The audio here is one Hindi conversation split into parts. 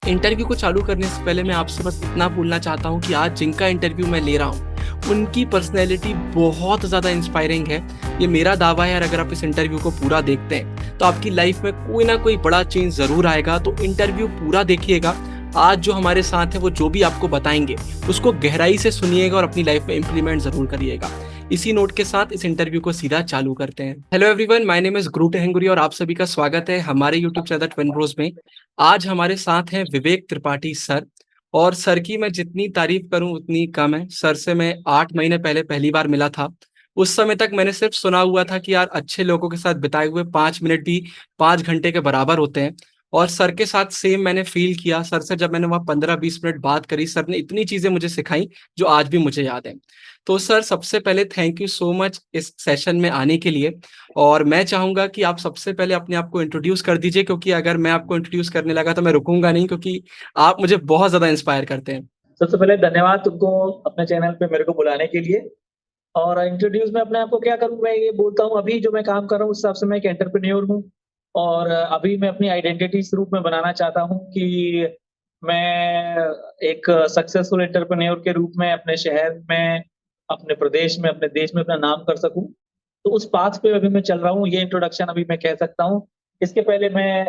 इंटरव्यू को चालू करने से पहले मैं आपसे बस इतना बोलना चाहता हूँ कि आज जिनका इंटरव्यू मैं ले रहा हूँ, उनकी पर्सनैलिटी बहुत ज़्यादा इंस्पायरिंग है। ये मेरा दावा है और अगर आप इस इंटरव्यू को पूरा देखते हैं, तो आपकी लाइफ में कोई ना कोई बड़ा चेंज ज़रूर आएगा। तो इंटरव्यू पूरा देखिएगा। आज जो हमारे साथ हैं, वो जो भी आपको बताएँगे, उसको गहराई से सुनिएगा और अपनी लाइफ में इम्प्लीमेंट ज़रूर करिएगा। इसी नोट के साथ इस इंटरव्यू को सीधा चालू करते हैं। Hello everyone, my name is गुरु टेहंगुरी और आप सभी का स्वागत है हमारे यूट्यूब चैनल ट्विन ब्रोस में। आज हमारे साथ हैं विवेक त्रिपाठी सर। और सर की मैं जितनी तारीफ करूं उतनी कम है। सर से मैं 8 महीने पहले पहली बार मिला था। उस समय तक मैंने सिर्फ सुना हुआ था कि यार अच्छे लोगों के साथ बिताए हुए 5 मिनट भी 5 घंटे के बराबर होते हैं। और सर के साथ सेम मैंने फील किया। सर से जब मैंने वहाँ 15-20 मिनट बात करी, सर ने इतनी चीजें मुझे सिखाई जो आज भी मुझे याद है। तो सर, सबसे पहले थैंक यू सो मच इस सेशन में आने के लिए। और मैं चाहूंगा कि आप सबसे पहले अपने आप को इंट्रोड्यूस कर दीजिए, क्योंकि अगर मैं आपको इंट्रोड्यूस करने लगा तो मैं रुकूंगा नहीं, क्योंकि आप मुझे बहुत ज़्यादा इंस्पायर करते हैं। सबसे पहले धन्यवाद तुमको अपने चैनल पे मेरे को बुलाने के लिए। और इंट्रोड्यूस मैं अपने आप को क्या करूँ, मैं ये बोलता हूँ अभी जो मैं काम कर रहा हूँ उस हिसाब से मैं एक एंटरप्रेन्योर हूँ। और अभी मैं अपनी आइडेंटिटी इस रूप में बनाना चाहता हूँ कि मैं एक सक्सेसफुल एंटरप्रेन्योर के रूप में अपने शहर में, अपने प्रदेश में, अपने देश में अपना नाम कर सकूँ। तो उस पाथ पे अभी मैं चल रहा हूँ, ये इंट्रोडक्शन अभी मैं कह सकता हूँ। इसके पहले मैं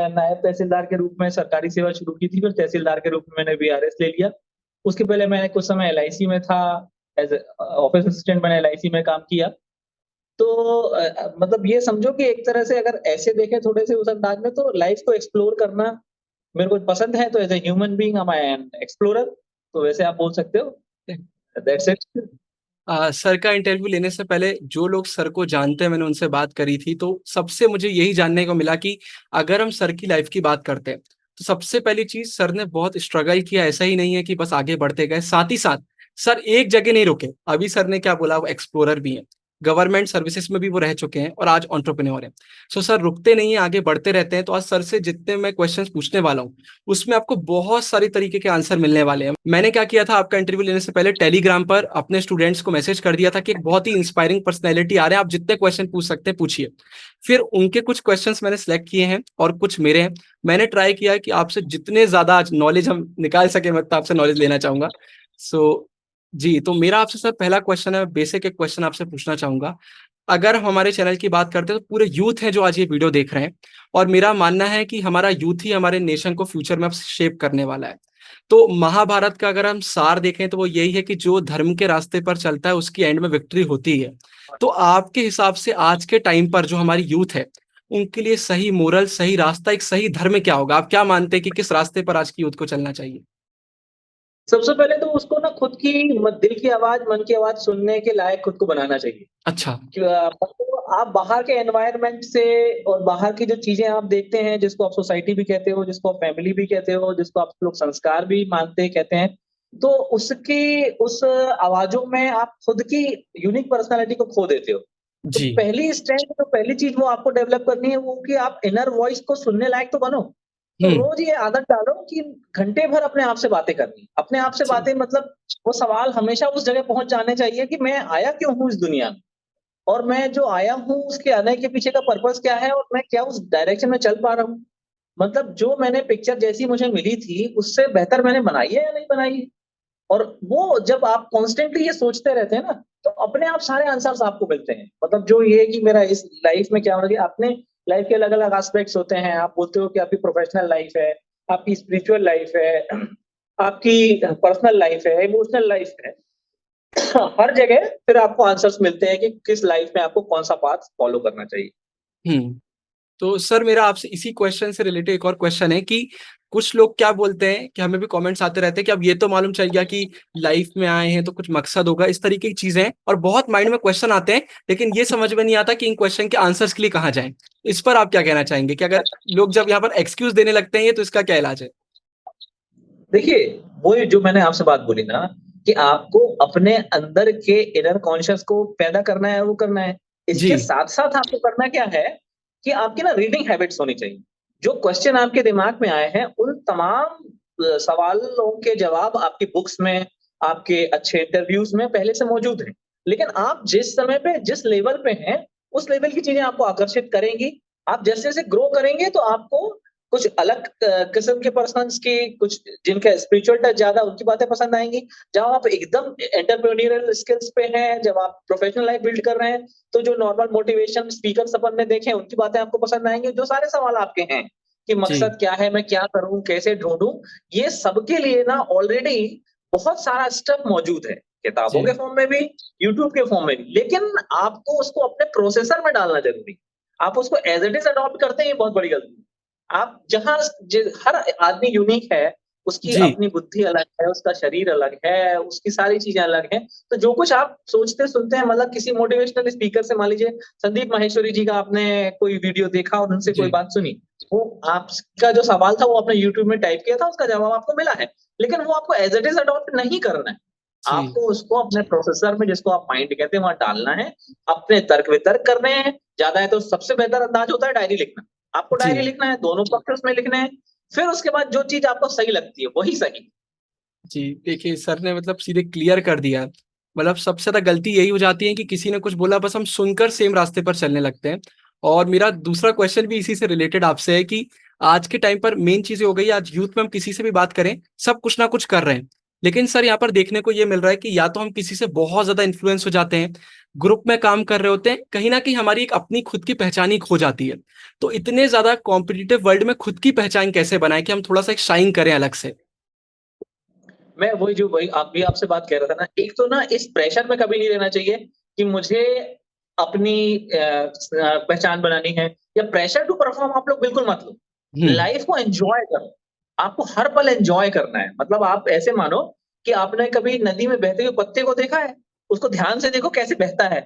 नायब तहसीलदार के रूप में सरकारी सेवा शुरू की थी, फिर तहसीलदार के रूप में मैंने वीआरएस ले लिया। उसके पहले मैंने कुछ समय एलआईसी में था, एज़ ऑफिस असिस्टेंट मैंने एलआईसी में काम किया। तो मतलब ये समझो कि एक तरह से अगर ऐसे देखें थोड़े से उस अंदाज में, तो लाइफ को एक्सप्लोर करना मेरे को पसंद है। तो as a human being I am an explorer, तो वैसे आप बोल सकते हो। That's it. सर का इंटरव्यू लेने से पहले जो लोग सर को जानते हैं, मैंने उनसे बात करी थी, तो सबसे मुझे यही जानने को मिला कि अगर हम सर की लाइफ की बात करते हैं, तो सबसे पहली चीज, सर ने बहुत स्ट्रगल किया। ऐसा ही नहीं है कि बस आगे बढ़ते गए, साथ ही साथ सर एक जगह नहीं रुके। अभी सर ने क्या बोला, वो एक्सप्लोरर भी हैं। गवर्नमेंट सर्विसेज में भी वो रह चुके हैं और आज एंटरप्रेन्योर हैं। सो सर रुकते नहीं है, आगे बढ़ते रहते हैं। तो आज सर से जितने मैं क्वेश्चंस पूछने वाला हूँ, उसमें आपको बहुत सारी तरीके के आंसर मिलने वाले हैं। मैंने क्या किया था, आपका इंटरव्यू लेने से पहले टेलीग्राम पर अपने स्टूडेंट्स को मैसेज कर दिया था कि एक बहुत ही इंस्पायरिंग पर्सनैलिटी आ रहे हैं, आप जितने क्वेश्चन पूछ सकते हैं पूछिए। फिर उनके कुछ क्वेश्चंस मैंने सेलेक्ट किए हैं और कुछ मेरे हैं। मैंने ट्राई किया कि आपसे जितने ज्यादा आज नॉलेज हम निकाल सके, मैं तो आपसे नॉलेज लेना चाहूंगा। सो जी, तो मेरा आपसे सर पहला क्वेश्चन है, बेसिक एक क्वेश्चन आपसे पूछना चाहूंगा। अगर हम हमारे चैनल की बात करते हैं, तो पूरे यूथ हैं जो आज ये वीडियो देख रहे हैं। और मेरा मानना है कि हमारा यूथ ही हमारे नेशन को फ्यूचर में अब शेप करने वाला है। तो महाभारत का अगर हम सार देखें, तो वो यही है कि जो धर्म के रास्ते पर चलता है, उसकी एंड में विक्ट्री होती है। तो आपके हिसाब से आज के टाइम पर जो हमारी यूथ है, उनके लिए सही मोरल, सही रास्ता, एक सही धर्म क्या होगा? आप क्या मानते हैं कि किस रास्ते पर आज की यूथ को चलना चाहिए? सबसे पहले तो उसको ना खुद की दिल की आवाज, मन की आवाज सुनने के लायक खुद को बनाना चाहिए। अच्छा। मतलब आप बाहर के एनवायरनमेंट से और बाहर की जो चीजें आप देखते हैं, जिसको आप सोसाइटी भी कहते हो, जिसको आप फैमिली भी कहते हो, जिसको आप लोग संस्कार भी मानते हैं, कहते हैं, तो उस आवाजों में आप खुद की यूनिक पर्सनालिटी को खो देते हो। तो जी। पहली स्ट्रेंथ, तो पहली चीज वो आपको डेवलप करनी है, वो कि आप इनर वॉइस को सुनने लायक तो बनो। तो हम्म। रोज ये आदत डालो कि घंटे भर अपने आप से बातें करनी। अपने आप से जी। बातें मतलब वो सवाल हमेशा उस जगह पहुंच जाने चाहिए कि मैं आया क्यों हूँ इस दुनिया में, और मैं जो आया हूँ उसके आने के पीछे का पर्पस क्या है, और मैं क्या उस डायरेक्शन में चल पा रहा हूँ। मतलब जो मैंने पिक्चर जैसी मुझे मिली थी, उससे बेहतर मैंने बनाई है या नहीं बनाई है। और वो जब आप कॉन्स्टेंटली ये सोचते रहते हैं ना, तो अपने आप सारे आंसर्स आपको मिलते हैं। मतलब जो ये कि मेरा इस लाइफ में क्या होना चाहिए, अपने लाइफ के अलग-अलग एस्पेक्ट्स होते हैं। आप बोलते हो कि आपकी प्रोफेशनल लाइफ है, आपकी स्पिरिचुअल लाइफ है, आपकी पर्सनल लाइफ है, इमोशनल लाइफ है। हर जगह फिर आपको आंसर्स मिलते हैं कि किस लाइफ में आपको कौन-सा पाथ फॉलो करना चाहिए। हम्म। तो सर, मेरा आपसे इसी क्वेश्चन से रिलेटेड एक और क्वेश्चन है कि कुछ लोग क्या बोलते हैं कि हमें भी कमेंट्स आते रहते हैं कि अब ये तो मालूम चल गया कि लाइफ में आए हैं तो कुछ मकसद होगा, इस तरीके की चीजें हैं। और बहुत माइंड में क्वेश्चन आते हैं, लेकिन ये समझ में नहीं आता कि इन क्वेश्चन के आंसर्स के लिए कहाँ जाएं। इस पर आप क्या कहना चाहेंगे कि अगर लोग जब यहाँ पर एक्सक्यूज देने लगते हैं, ये तो इसका क्या इलाज है? देखिए, वो जो मैंने आपसे बात बोली ना, कि आपको अपने अंदर के इनर कॉन्शियस को पैदा करना है, वो करना है। इसके जी। साथ-साथ आपको करना क्या है कि आपकी ना रीडिंग हैबिट्स होनी चाहिए। जो क्वेश्चन आपके दिमाग में आए हैं, उन तमाम सवालों के जवाब आपकी बुक्स में, आपके अच्छे इंटरव्यूज़ में पहले से मौजूद हैं। लेकिन आप जिस समय पे, जिस लेवल पे हैं, उस लेवल की चीज़ें आपको आकर्षित करेंगी। आप जैसे-जैसे ग्रो करेंगे, तो आपको कुछ अलग किस्म के पर्सन्स की, कुछ जिनका स्पिरिचुअल टच ज्यादा, उनकी बातें पसंद आएंगी। जब आप एकदम एंटरप्रेन्योरियल स्किल्स पे हैं, जब आप प्रोफेशनल लाइफ बिल्ड कर रहे हैं, तो जो नॉर्मल मोटिवेशन स्पीकर अपन ने देखे हैं, उनकी बातें आपको पसंद आएंगी। जो सारे सवाल आपके हैं कि जी, मकसद क्या है, मैं क्या करूं, कैसे ढूंढूं, ये सबके लिए ना ऑलरेडी बहुत सारा स्टेप मौजूद है, किताबों के जी, फॉर्म में भी, यूट्यूब के फॉर्म में भी। लेकिन आपको उसको अपने प्रोसेसर में डालना जरूरी है। आप उसको एज इट इज अडॉप्ट करते हैं, ये बहुत बड़ी गलती है। आप जहाँ हर आदमी यूनिक है, उसकी जी, अपनी बुद्धि अलग है, उसका शरीर अलग है, उसकी सारी चीजें अलग हैं। तो जो कुछ आप सोचते सुनते हैं, मतलब किसी मोटिवेशनल स्पीकर से, मान लीजिए संदीप माहेश्वरी जी का आपने कोई वीडियो देखा और उनसे कोई जी, बात सुनी, वो आपका जो सवाल था वो आपने यूट्यूब में टाइप किया था, उसका जवाब आपको मिला है, लेकिन वो आपको एज इट इज अडॉप्ट नहीं करना है। जी, आपको उसको अपने प्रोसेसर में, जिसको आप माइंड कहते हैं, वहां डालना है। अपने तर्क वितर्क करने हैं, ज्यादा है तो सबसे बेहतर अंदाज होता है डायरी लिखना। आपको डायरी जी, लिखना है, दोनों पक्ष उसमें लिखने हैं। फिर उसके बाद जो चीज आपको सही लगती है वही सही। जी। देखिए, सर ने मतलब सीधे क्लियर कर दिया। मतलब सबसे ज़्यादा गलती यही हो जाती है कि किसी ने कुछ बोला, बस हम सुनकर सेम रास्ते पर चलने लगते हैं। और मेरा दूसरा क्वेश्चन भी इसी से रिलेटेड आपसे है कि आज के टाइम पर मेन चीज़ ये हो गई है, आज यूथ में हम किसी से भी बात करें, सब कुछ ना कुछ कर रहे हैं। लेकिन सर यहाँ पर देखने को ये मिल रहा है कि या तो हम किसी से बहुत ज़्यादा इन्फ्लुएंस हो जाते हैं, ग्रुप में काम कर रहे होते हैं, कहीं न कहीं हमारी एक अपनी खुद की पहचान ही खो जाती है। तो इतने ज़्यादा कॉम्पिटिटिव वर्ल्ड में खुद की पहचान कैसे बनाएँ कि हम थोड़ा-सा एक शाइन करें अलग से? मैं वही आप भी आपसे बात कह रहा था ना, एक तो ना इस प्रेशर में कभी नहीं रहना चाहिए कि मुझे अपनी पहचान बनानी है, या प्रेशर टू परफॉर्म आप लोग बिल्कुल मत लो। हुँ, लाइफ को एंजॉय करो। आपको हर पल एंजॉय करना है। मतलब आप ऐसे मानो कि आपने कभी नदी में बहते हुए पत्ते को देखा है? उसको ध्यान से देखो कैसे बहता है।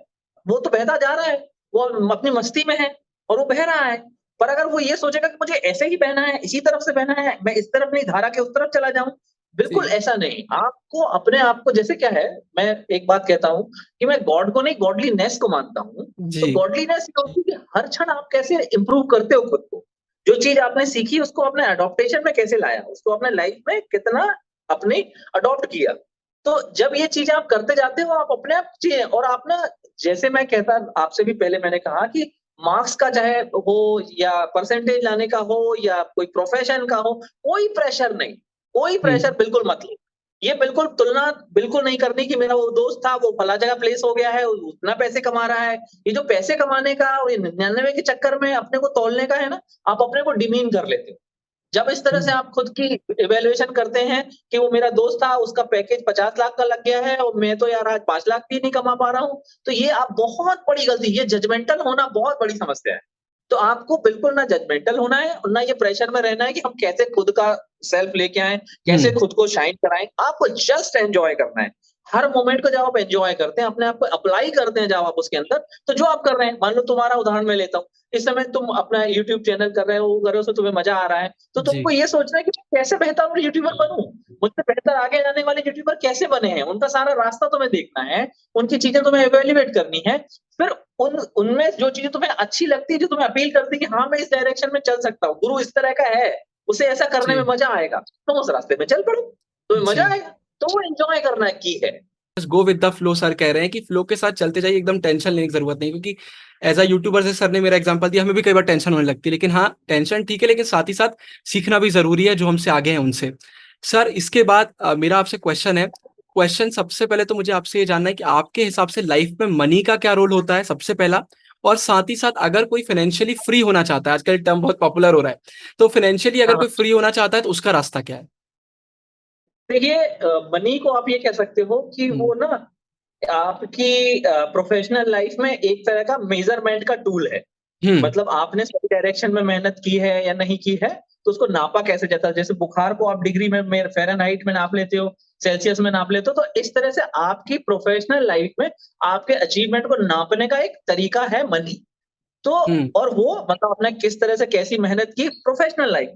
वो तो बहता जा रहा है, वो अपनी मस्ती में है और वो बह रहा है। पर अगर वो ये सोचेगा कि मुझे ऐसे ही बहना है, इसी तरफ से बहना है, मैं इस तरफ नहीं धारा के उस तरफ चला जाऊँ, बिल्कुल जी, ऐसा नहीं। आपको अपने आप को, जैसे क्या है, मैं एक बात कहता हूँ कि मैं गॉड को नहीं, गॉडलीनेस को मानता हूँ। तो जी, गॉडलीनेस ये होती है कि हर क्षण आप कैसे इम्प्रूव करते हो खुद को। जो चीज़ आपने सीखी उसको अपने एडॉप्टेशन में कैसे लाया, उसको अपने लाइफ में कितना अपने अडॉप्ट किया। तो जब ये चीज़ें आप करते जाते हो, आप अपने आप चीज़ें, और आप ना, जैसे मैं कहता आपसे भी पहले मैंने कहा कि मार्क्स का चाहे हो, या परसेंटेज लाने का हो, या कोई प्रोफेशन का हो, कोई प्रेशर नहीं। कोई हुँ, प्रेशर बिल्कुल मत लो। ये बिल्कुल तुलना बिल्कुल नहीं करनी कि मेरा वो दोस्त था, वो फला जगह प्लेस हो गया है, वो उतना पैसे कमा रहा है। ये जो पैसे कमाने का और ये 99 के चक्कर में अपने को तौलने का है ना, आप अपने को डिमीन कर लेते हो। जब इस तरह से हुँ, आप खुद की इवैल्यूएशन करते हैं कि वो मेरा दोस्त था, उसका पैकेज 50 लाख का लग गया है और मैं तो यार आज 5 लाख भी नहीं कमा पा रहा हूँ, तो ये आप बहुत बड़ी गलती, ये जजमेंटल होना बहुत बड़ी समस्या है। तो आपको बिल्कुल ना जजमेंटल होना है और ना ये प्रेशर में रहना है कि हम कैसे खुद का सेल्फ लेके आएँ, कैसे हुँ, खुद को शाइन कराएँ। आपको जस्ट एन्जॉय करना है। हर मोमेंट को जब आप एन्जॉय करते हैं, अपने आप को अप्लाई करते हैं जब आप उसके अंदर, तो जो आप कर रहे हैं, मान लो तुम्हारा उदाहरण मैं लेता हूँ। इस समय तुम अपना यूट्यूब चैनल कर रहे हो, वो कर रहे हो, उसमें तुम्हें मज़ा आ रहा है, तो तुमको जी, ये सोचना है कि मैं कैसे बेहतर यूट्यूबर बनूँ? मुझसे बेहतर आगे जाने वाले यूट्यूबर कैसे बने हैं? उनका सारा रास्ता तुम्हें देखना है, उनकी चीज़ें तुम्हें इवैल्यूएट करनी है। फिर उनमें जो चीज़ें तुम्हें अच्छी लगती है, जो तुम्हें अपील करती है कि हाँ, मैं इस डायरेक्शन में चल सकता हूँ, गुरु इस तरह का है, उसे ऐसा करने में जी, मज़ा आएगा, तुम उस रास्ते में चल पड़ो, तुम्हें मज़ा जी। आएगा। तो वो एन्जॉय करना की है। बस go with the flow sir कह रहे हैं कि फ्लो के साथ चलते जाइए, एकदम टेंशन लेने की ज़रूरत नहीं, क्योंकि एज़ अ यूट्यूबर से सर ने मेरा एग्ज़ाम्पल दिया, हमें भी कई बार टेंशन होने लगती है। लेकिन हाँ, टेंशन ठीक है, लेकिन साथ ही साथ सीखना भी ज़रूरी है, जो हमसे आगे हैं उनसे। सर इसके बाद मेरा आपसे क्वेश्चन है, क्वेश्चन सबसे पहले तो मुझे आपसे ये जानना है कि आपके हिसाब से लाइफ़ में मनी का क्या रोल होता है, सबसे पहला? और साथ ही साथ अगर कोई फाइनेंशियली फ्री होना चाहता है, आजकल टर्म बहुत पॉपुलर हो रहा है, तो फाइनेंशियली अगर हाँ। कोई फ्री होना चाहता है, तो उसका रास्ता क्या है? देखिए, मनी को आप ये कह सकते हो कि हुँ, वो ना आपकी प्रोफ़ेशनल लाइफ़ में एक तरह का मेज़रमेंट का टूल है। हुँ, मतलब आपने सही डायरेक्शन में मेहनत की है या नहीं की है, तो उसको नापा कैसे जाता है। जैसे बुखार को आप डिग्री में फ़ारेनहाइट में नाप लेते हो, सेल्सियस में नाप लेते हो, तो इस तरह से आपकी प्रोफ़ेशनल लाइफ़ में आपके अचीवमेंट को नापने का एक तरीका है मनी। तो हुँ, और वो मतलब आपने किस तरह से कैसी मेहनत की प्रोफ़ेशनल लाइफ़।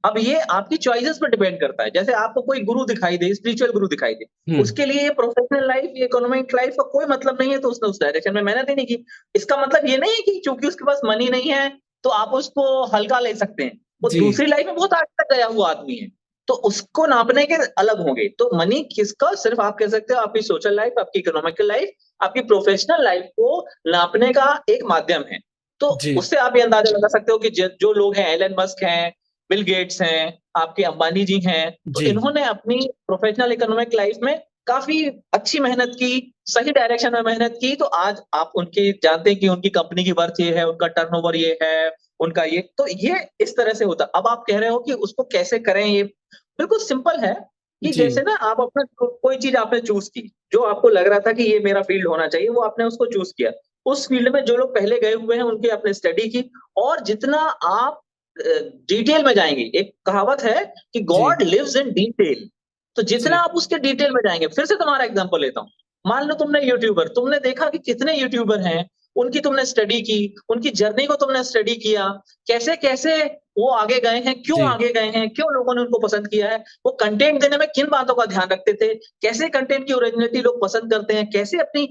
अब ये आपकी चॉइसेस पे डिपेंड करता है। जैसे आपको कोई गुरु दिखाई दे, स्पिरिचुअल गुरु दिखाई दे, हुँ, उसके लिए ये प्रोफ़ेशनल लाइफ़, ये इकोनॉमिक लाइफ़ का कोई मतलब नहीं है, तो उसने उस डायरेक्शन में मेहनत ही नहीं की। इसका मतलब ये नहीं है कि चूँकि उसके पास मनी नहीं है, तो आप उसको हल्का ले सकते हैं। वो जी, दूसरी लाइफ़ में बहुत आगे तक गया हुआ आदमी है, तो उसको नापने के अलग होंगे। तो मनी किसका, सिर्फ़ आप कह सकते हो आपकी सोशल लाइफ़, आपकी इकोनॉमिकल लाइफ़, आपकी प्रोफ़ेशनल लाइफ़ को नापने का एक माध्यम है। तो जी, उससे आप ये अंदाज़ा लगा सकते हो कि ज जो लोग हैं, एलन मस्क हैं, बिल गेट्स हैं, आपके अंबानी जी हैं, तो जी, इन्होंने अपनी प्रोफेशनल इकोनॉमिक लाइफ में काफ़ी अच्छी मेहनत की, सही डायरेक्शन में मेहनत की, तो आज आप उनकी जानते हैं कि उनकी कंपनी की वर्थ ये है, उनका टर्नओवर ये है, उनका ये तो ये इस तरह से होता। अब आप कह रहे हो कि उसको कैसे करें ये, बिल्कुल सिंपल है कि जी, जैसे ना आप अपना कोई चीज़ आपने चूज़ की, जो आपको लग रहा था कि ये मेरा फ़ील्ड होना चाहिए, वो आपने उसको चूज़ किया। उस फ़ील्ड में जो लोग पहले गए हुए हैं, उनकी आपने स्टडी की और जितना आप डिटेल में जाएँगे, एक कहावत है कि जी, गॉड लिव्स इन डिटेल। तो जितना जी, आप उसके डिटेल में जाएँगे, फिर से तुम्हारा एग्ज़ाम्पल लेता हूँ। मान लो तुमने यूट्यूबर, तुमने देखा कि कितने यूट्यूबर हैं, उनकी तुमने स्टडी की, उनकी जर्नी को तुमने स्टडी किया, कैसे-कैसे वो आगे गए हैं, क्यों जी, आगे गए हैं, क्यों लोगों ने उनको पसंद किया है, वो कंटेंट देने में किन बातों का ध्यान रखते थे, कैसे कंटेंट की ओरिजिनलिटी लोग पसंद करते हैं, कैसे अपनी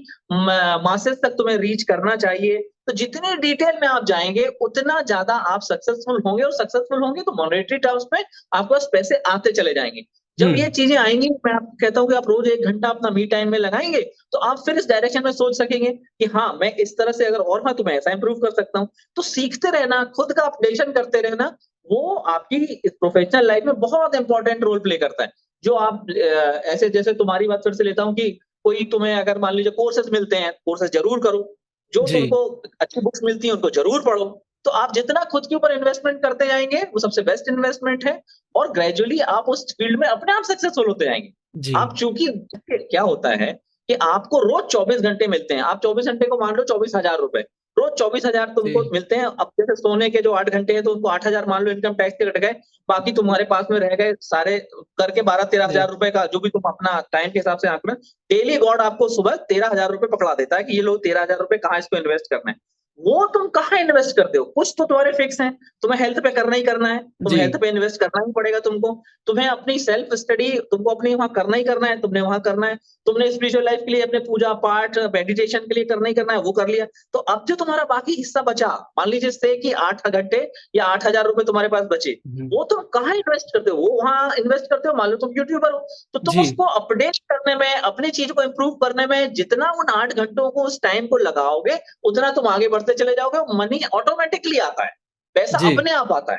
मासेस तक तुम्हें रीच करना चाहिए। तो जितनी डिटेल में आप जाएँगे, उतना ज़्यादा आप सक्सेसफुल होंगे और सक्सेसफुल होंगे तो मॉनेटरी टर्म्स में आपके पास पैसे आते चले जाएँगे। हुँ, जब ये चीज़ें आएँगी, मैं आपको कहता हूँ कि आप रोज़ 1 घंटा अपना मी टाइम में लगाएँगे, तो आप फिर इस डायरेक्शन में सोच सकेंगे कि हाँ, मैं इस तरह से अगर और हाँ, तो मैं ऐसा इम्प्रूव कर सकता हूँ। तो सीखते रहना, खुद का अपडेशन करते रहना, वो आपकी इस प्रोफ़ेशनल लाइफ़ में बहुत इम्पोर्टेंट रोल प्ले करता है। जो आप ऐसे जैसे तुम्हारी बात फिर से लेता हूँ कि कोई तुम्हें अगर मान लीजिए कोर्सेज़ मिलते हैं, कोर्सेज़ ज़रूर करो। जो जी, तुमको अच्छी बुक्स मिलती हैं, उनको ज़रूर पढ़ो। तो आप जितना खुद के ऊपर इन्वेस्टमेंट करते जाएँगे, वो सबसे बेस्ट इन्वेस्टमेंट है और ग्रेजुअली आप उस फील्ड में अपने आप सक्सेसफुल होते जाएँगे। जी, आप चूँकि क्या होता है कि आपको रोज़ 24 घंटे मिलते हैं। आप 24 घंटे को मान लो ₹24,000 रोज़ 24,000 तुमको जी, मिलते हैं। अब जैसे सोने के जो 8 घंटे हैं, तो उनको 8,000 मान लो इनकम टैक्स के कट गए। बाकी तुम्हारे पास में रह गए सारे करके 12-13 जी, हज़ार रुपए का जो भी तुम अपना टाइम के हिसाब से आँकना। डेली गॉड आपको सुबह 13,000 रुपए पकड़ा देता है कि ये लो 13,000 रुपए कहाँ इसको इन्वेस्ट करना है। वो तुम कहाँ इन्वेस्ट करते हो? कुछ तो तुम्हारे फिक्स हैं। तुम्हें हेल्थ पे करना ही करना है। तुम्हें हेल्थ जी, पे इन्वेस्ट करना ही पड़ेगा तुमको। तुम्हें अपनी सेल्फ स्टडी तुमको अपनी वहाँ करना ही करना है, तुमने वहाँ करना है। तुमने स्पिरिचुअल लाइफ के लिए अपने पूजा-पाठ, मेडिटेशन के लिए करना ही करना है, वो कर लिया। तो अब जो तुम्हारा बाकी हिस्सा बचा, मान लीजिए से कि 8 घंटे या 8,000 रुपए तुम्हारे पास बचे, हुँ, वो तुम कहाँ इन्वेस्ट करते हो? वो वहाँ इन्वेस्ट करते हो, मान लो तुम यूट्यूबर हो, तो तुम जी, उसको अपडेट करने में, अपनी चीज़ को इम्प्रूव करने में जितना उन 8 घंटों को, उस टाइम को लगाओगे, उतना तुम आगे बढ़ते चले जाओगे, मनी ऑटोमैटिकली आता है। पैसा जी, अपने आप आता है।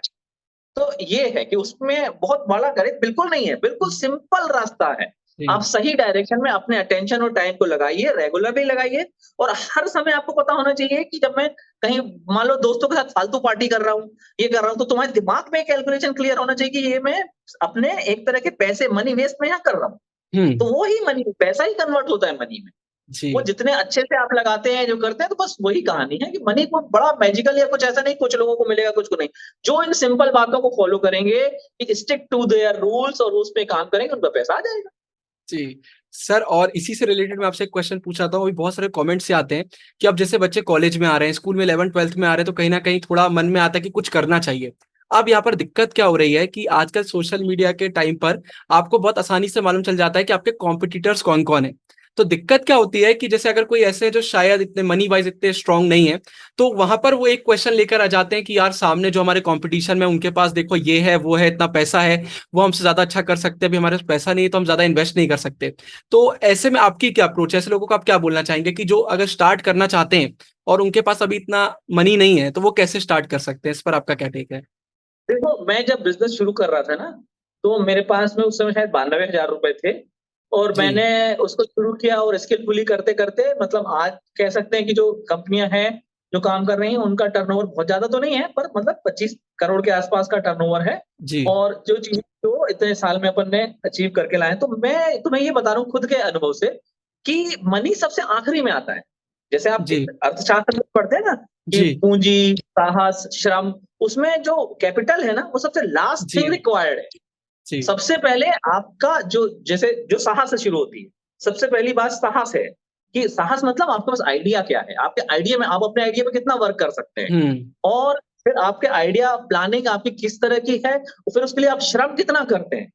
तो ये है कि उसमें बहुत बड़ा गणित बिल्कुल नहीं है, बिल्कुल सिंपल रास्ता है। आप जी, सही डायरेक्शन में अपने अटेंशन और टाइम को लगाइए, रेगुलरली लगाइए और हर समय आपको पता होना चाहिए कि जब मैं कहीं मान लो दोस्तों के साथ फालतू पार्टी कर रहा हूँ, ये कर रहा हूँ, तो तुम्हारे दिमाग में कैलकुलेशन क्लियर होना चाहिए कि ये मैं अपने एक तरह के पैसे मनी वेस्ट में यहाँ कर रहा हूँ। हुँ, तो वो ही मनी पैसा ही कन्वर्ट होता है मनी में। वो जी, जितने अच्छे से आप लगाते हैं, जो करते हैं, तो बस वही कहानी है कि मनी को बड़ा मैजिकल या कुछ ऐसा नहीं, कुछ लोगों को मिलेगा, कुछ को नहीं। जो इन सिंपल बातों को फॉलो करेंगे, कि स्टिक टू देयर रूल्स और उस पे काम करेंगे, उनका पैसा आ जाएगा। जी। सर और इसी से रिलेटेड मैं आपसे एक क्वेश्चन पूछ रहा था, अभी बहुत सारे कमेंट्स से आते हैं कि अब जैसे बच्चे कॉलेज में आ रहे हैं, स्कूल में 11th-12th में आ रहे हैं, तो कहीं न कहीं थोड़ा मन में आता है कि कुछ करना चाहिए। अब यहाँ पर दिक्कत क्या हो रही है कि आजकल सोशल मीडिया के टाइम पर आपको बहुत आसानी से मालूम चल जाता है कि आपके कॉम्पिटिटर्स कौन-कौन हैं। तो दिक्कत क्या होती है कि जैसे अगर कोई ऐसे है जो शायद इतने मनी वाइज़ इतने स्ट्रॉन्ग नहीं है, तो वहाँ पर वो एक क्वेश्चन लेकर आ जाते हैं कि यार सामने जो हमारे कॉम्पिटिशन में उनके पास देखो ये है, वो है, इतना पैसा है, वो हमसे ज़्यादा अच्छा कर सकते हैं, अभी हमारे पास पैसा नहीं है तो हम ज़्यादा इन्वेस्ट नहीं कर सकते। तो ऐसे में आपकी क्या अप्रोच है? ऐसे लोगों को आप क्या बोलना चाहेंगे कि जो अगर स्टार्ट करना चाहते हैं और उनके पास अभी इतना मनी नहीं है, तो वो कैसे स्टार्ट कर सकते हैं? इस पर आपका क्या टेक है? देखो, मैं जब बिज़नेस शुरू कर रहा था ना, तो मेरे पास में उस समय शायद 92,000 रुपए थे और जी, मैंने उसको शुरू किया और स्किलफुली करते-करते मतलब आज कह सकते हैं कि जो कंपनियाँ हैं, जो काम कर रही हैं, उनका टर्नओवर बहुत ज़्यादा तो नहीं है, पर मतलब 25 करोड़ के आस-पास का टर्नओवर है जी, और जो चीज़ जो इतने साल में अपन ने अचीव करके लाए हैं। तो मैं तुम्हें ये बता रहा हूँ खुद के अनुभव से कि मनी सबसे आखिरी में आता है। जैसे आप जी, अर्थशास्त्र में पढ़ते हैं ना कि जी, पूँजी, साहस, श्रम उसमें जो कैपिटल है ना, वो सबसे लास्ट थिंग जी, रिक्वायर्ड है। जी, सबसे पहले आपका जो जैसे जो साहस से शुरू होती है। सबसे पहली बात साहस है, कि साहस मतलब आपके पास आइडिया क्या है? आपके आइडिया में आप अपने आइडिया पे कितना वर्क कर सकते हैं? हुँ, और फिर आपके आइडिया प्लानिंग आपकी किस तरह की है? और फिर उसके लिए आप श्रम कितना करते हैं?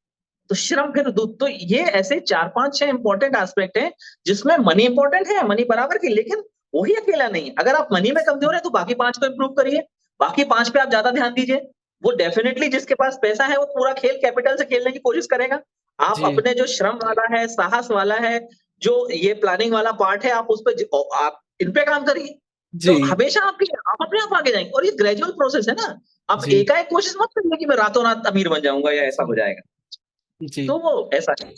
तो श्रम फिर दू तो ये ऐसे 4-5-6 इम्पोर्टेंट एस्पेक्ट हैं, जिसमें मनी इम्पोर्टेंट है, मनी बराबर की, लेकिन वही अकेला नहीं है। अगर आप मनी में कमज़ोर हैं, तो बाकी 5 को इम्प्रूव करिए। बाकी 5 पे आप ज़्यादा ध्यान दीजिए। वो डेफ़िनिटली जिसके पास पैसा है, वो पूरा खेल कैपिटल से खेलने की कोशिश करेगा। आप जी, अपने जो श्रम वाला है, साहस वाला है, जो ये प्लानिंग वाला पार्ट है, आप उस पे आप इन पे काम करिए। तो जी, हमेशा आप अपने आप आगे जाएँगे और ये ग्रेजुअल प्रोसेस है ना। आप जी, एकाएक कोशिश मत करिए कि मैं रातों रात अमीर बन जाऊँगा या ऐसा हो जाएगा। जी, तो वो ऐसा है।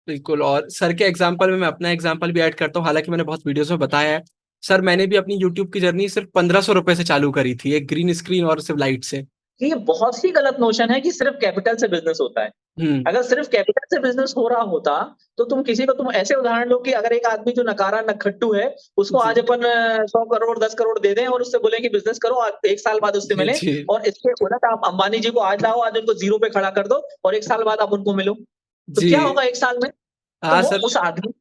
बिल्कुल। और सर के एग्ज़ाम्पल में मैं अपना एग्ज़ाम्पल भी ऐड करता हूँ, हालाँकि मैंने बहुत वीडियोज़ में बताया है। सर मैंने भी अपनी यूट्यूब की जर्नी सिर्फ़ ₹1500 से चालू करी थी, एक ग्रीन स्क्रीन और सिर्फ़ लाइट से। ये बहुत ही गलत नोशन है कि सिर्फ़ कैपिटल से बिज़नेस होता है। हुँ, अगर सिर्फ़ कैपिटल से बिज़नेस हो रहा होता, तो तुम ऐसे उदाहरण लो कि अगर एक आदमी जो नकारा नखट्टू है, उसको आज जी, अपन 100 करोड़ 10 करोड़ दे दें और उससे बोलें कि बिज़नेस करो, 1 साल बाद उससे मिलें जी, और इसके उलट आप अंबानी जी को आज लाओ, आज उनको ज़ीरो पे खड़ा कर दो और 1 साल बाद आप उनको मिलो। तो क्या जी। होगा 1 साल में? तो हाँ वो सर। उस आदमी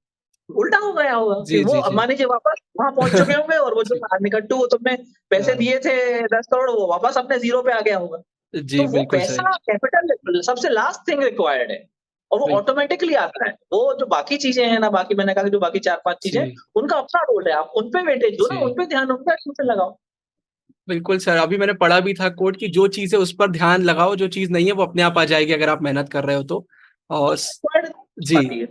उल्टा हो गया होगा कि जी, वो जी, जी। अंबानी जी वापस वहाँ पहुँच चुके होंगे और वो जो जी, निकट्टू वो तुमने पैसे हाँ। दिए थे 10 करोड़ वो वापस अपने ज़ीरो पे आ गया होगा। जी, तो वो बिल्कुल सही। पैसा कैपिटल सबसे लास्ट थिंग रिक्वायर्ड है और वो बिल ऑटोमैटिकली आता है। वो जो बाकी चीज़ें हैं ना, बाकी मैंने कहा कि जो बाकी 4-5 चीज़ें हैं, जी, उनका अपना रोल है। आप उन पे वेटेज दो ना, जी। उन पे ध्यान, उन पे अटेंशन लगाओ। बिल्कुल सर, अभी मैंने पढ़ा भी था कोट कि जो चीज़ है उस पर ध्यान लगाओ, जो चीज़ नहीं है वो अपने आप आ जाएगी अगर आप मेहनत कर रहे हो तो। और स रिक्वायर्ड जी। आती है।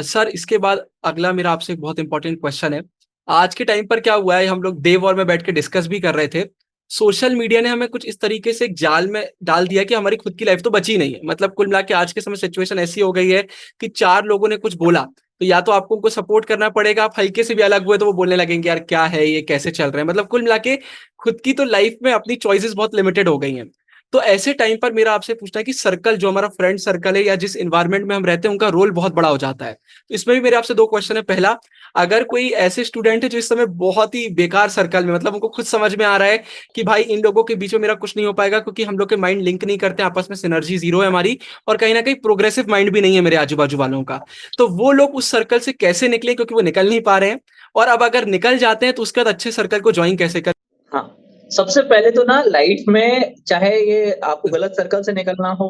सर इसके बाद अगला मेरा आपसे एक बहुत इंपॉर्टेंट क्वेश्चन है। आज के टाइम पर क्या हुआ है, हम लोग डे वॉर में बैठ के डिस्कस भी कर रहे थे। सोशल मीडिया ने हमें कुछ इस तरीके से एक जाल में डाल दिया कि हमारी खुद की लाइफ तो बची नहीं है। मतलब कुल मिला के आज के समय सिचुएशन ऐसी हो गई है कि 4 लोगों ने कुछ बोला, तो या तो आपको उनको सपोर्ट करना पड़ेगा, आप हल्के से भी अलग हुए तो वो बोलने लगेंगे यार क्या है ये, कैसे चल रहे हैं? मतलब कुल मिला के खुद की तो लाइफ में अपनी चॉइसेस बहुत लिमिटेड हो गई हैं। तो ऐसे टाइम पर मेरा आपसे पूछना है कि सर्कल जो हमारा फ्रेंड सर्कल है या जिस एनवायरनमेंट में हम रहते हैं उनका रोल बहुत बड़ा हो जाता है। तो इसमें भी मेरे आपसे 2 क्वेश्चन है। पहला, अगर कोई ऐसे स्टूडेंट है जो इस समय बहुत ही बेकार सर्कल में, मतलब उनको खुद समझ में आ रहा है कि भाई इन लोगों के बीच में मेरा कुछ नहीं हो पाएगा क्योंकि हम लोग के माइंड लिंक नहीं करते, आपस में सिनर्जी ज़ीरो है हमारी और कहीं न कहीं प्रोग्रेसिव माइंड भी नहीं है मेरे आजू-बाजू वालों का। तो वो लोग उस सर्कल से कैसे निकलें क्योंकि वो निकल नहीं पा रहे हैं? और अब अगर निकल जाते हैं तो उसके बाद अच्छे सर्कल को जॉइन कैसे करें? हाँ, सबसे पहले तो ना लाइफ में चाहे ये आपको गलत सर्कल से निकलना हो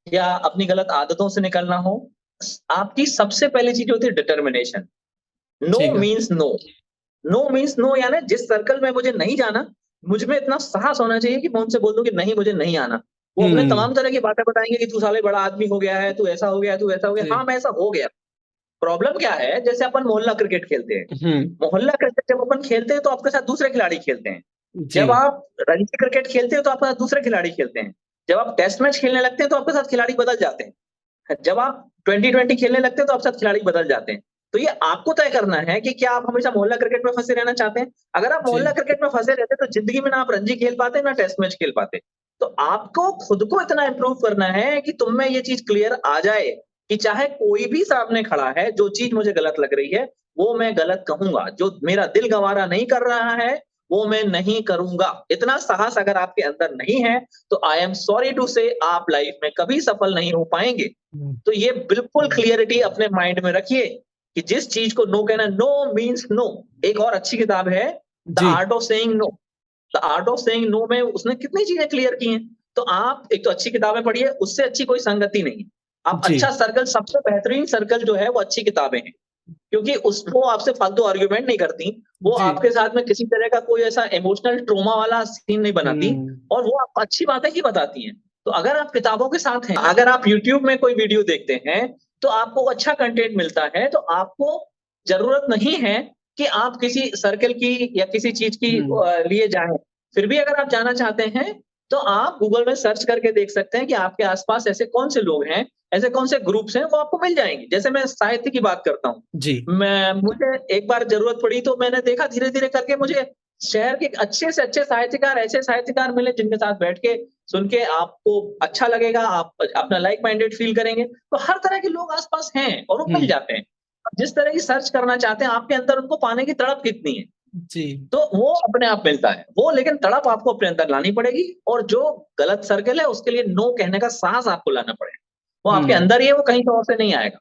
या अपनी गलत आदतों से निकलना हो, आपकी सबसे पहली चीज़ होती है डिटर्मिनेशन। नो ठीक है। Means no. No means no यानी जिस सर्कल में मुझे नहीं जाना, मुझ में इतना साहस होना चाहिए कि मैं उनसे बोल दूँ कि नहीं मुझे नहीं आना। वो अपने हुँ, तमाम तरह की बातें बताएँगे कि तू साले बड़ा आदमी हो गया है, तू ऐसा हो गया, तू वैसा हो गया। हाँ, जी। मैं ऐसा हो गया। प्रॉब्लम क्या है जैसे अपन मोहल्ला क्रिकेट खेलते हैं। हुँ, मोहल्ला क्रिकेट जब अपन खेलते हैं तो आपके साथ दूसरे खिलाड़ी खेलते हैं। जी। जब आप रणजी क्रिकेट खेलते हो तो आपके साथ दूसरे खिलाड़ी खेलते हैं। जब आप टेस्ट मैच खेलने लगते हैं तो आपके साथ खिलाड़ी बदल जाते हैं। जब आप 20-20 खेलने लगते हैं तो आपके साथ खिलाड़ी बदल जाते हैं। तो ये आपको तय करना है कि क्या आप हमेशा मोहल्ला क्रिकेट में फँसे रहना चाहते हैं? अगर आप मोहल्ला जी, क्रिकेट में फँसे रहते तो ज़िंदगी में ना आप रणजी खेल पाते, ना टेस्ट मैच खेल पाते। तो आपको खुद को इतना इम्प्रूव करना है कि तुम में ये चीज़ क्लियर आ जाए कि चाहे कोई भी सामने खड़ा है, जो चीज़ मुझे गलत लग रही है, वो मैं गलत कहूँगा। जो मेरा दिल गवारा नहीं कर रहा है, वो मैं नहीं करूँगा। इतना साहस अगर आपके अंदर नहीं है, तो आई एम सॉरी टू से आप लाइफ में कभी सफल नहीं हो पाएँगे। हुँ, तो ये बिल्कुल हुँ, क्लियरिटी अपने माइंड में रखिए कि जिस चीज़ को नो कहना, नो मीन्स नो। एक और अच्छी किताब है, द जी, art of saying no. The art of saying no में उसने कितनी चीज़ें क्लियर की हैं। तो आप एक तो अच्छी किताबें पढ़िए, उससे अच्छी कोई संगति नहीं है। आप जी, अच्छा सर्कल सबसे बेहतरीन सर्कल जो है वो अच्छी किताबें हैं। क्योंकि वो आपसे फालतू आर्गुमेंट नहीं करती, वो जी। आपके साथ में किसी तरह का कोई ऐसा इमोशनल ट्रॉमा वाला सीन नहीं बनाती हुँ, और वो आपको अच्छी बातें ही बताती हैं। तो अगर आप किताबों के साथ हैं, अगर आप यूट्यूब में कोई वीडियो देखते हैं, तो आपको अच्छा कंटेंट मिलता है, तो आपको ज़रूरत नहीं है कि आप किसी सर्कल की या किसी चीज़ की हुँ, लिए जाएँ। फिर भी अगर आप जाना चाहते हैं, तो आप गूगल में सर्च करके देख सकते हैं कि आपके आस-पास ऐसे कौन-से लोग हैं, ऐसे कौन-से ग्रुप्स हैं, वो आपको मिल जाएँगे। जैसे मैं साहित्य की बात करता हूँ। जी। मुझे एक बार ज़रूरत पड़ी तो मैंने देखा धीरे-धीरे करके मुझे शहर के अच्छे से अच्छे साहित्यकार, ऐसे साहित्यकार मिले जिनके साथ बैठ के सुन के आपको अच्छा लगेगा, आप अपना लाइक माइंडेड फ़ील करेंगे। तो हर तरह के लोग आस-पास हैं और वो हुँ, मिल जाते हैं। आप जिस तरह की सर्च करना चाहते हैं, आपके अंदर उनको पाने की तड़प कितनी है, जी। तो वो अपने आप मिलता है। वो लेकिन तड़प आपको अपने अंदर लानी पड़ेगी और जो गलत सर्कल है उसके लिए नो कहने का साहस आपको लाना पड़ेगा। वो आपके हुँ, अंदर ही है, वो कहीं और से नहीं आएगा।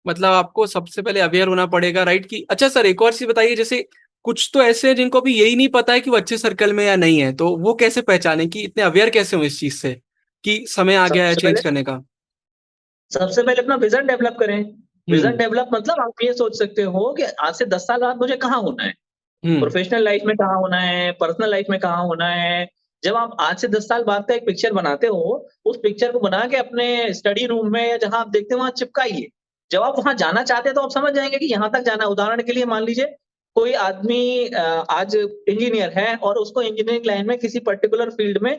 मतलब आपको सबसे पहले अवेयर होना पड़ेगा, राइट? कि अच्छा सर एक और चीज़ बताइए, जैसे कुछ तो ऐसे हैं जिनको अभी यही नहीं पता है कि वो अच्छे सर्कल में या नहीं है, तो वो कैसे पहचानें कि इतने अवेयर कैसे हों इस चीज़ से कि समय आ गया है सबसे चेंज पहले करने का? सबसे पहले अपना विज़न डेवलप करें। विज़न हुँ, डेवलप मतलब आप ये सोच सकते हो कि आज से 10 साल बाद मुझे कहाँ होना है? हुँ, प्रोफ़ेशनल लाइफ़ में कहाँ होना है? पर्सनल लाइफ़ में कहाँ होना है? जब आप आज से 10 साल बाद का एक पिक्चर बनाते हो, उस पिक्चर को बना के अपने स्टडी रूम में या जहाँ आप देखते हो वहाँ चिपकाइए। जब आप वहाँ जाना चाहते हैं तो आप समझ जाएँगे कि यहाँ तक जाना है। उदाहरण के लिए मान लीजिए कोई आदमी आज इंजीनियर है और उसको इंजीनियरिंग लाइन में किसी पर्टिकुलर फील्ड में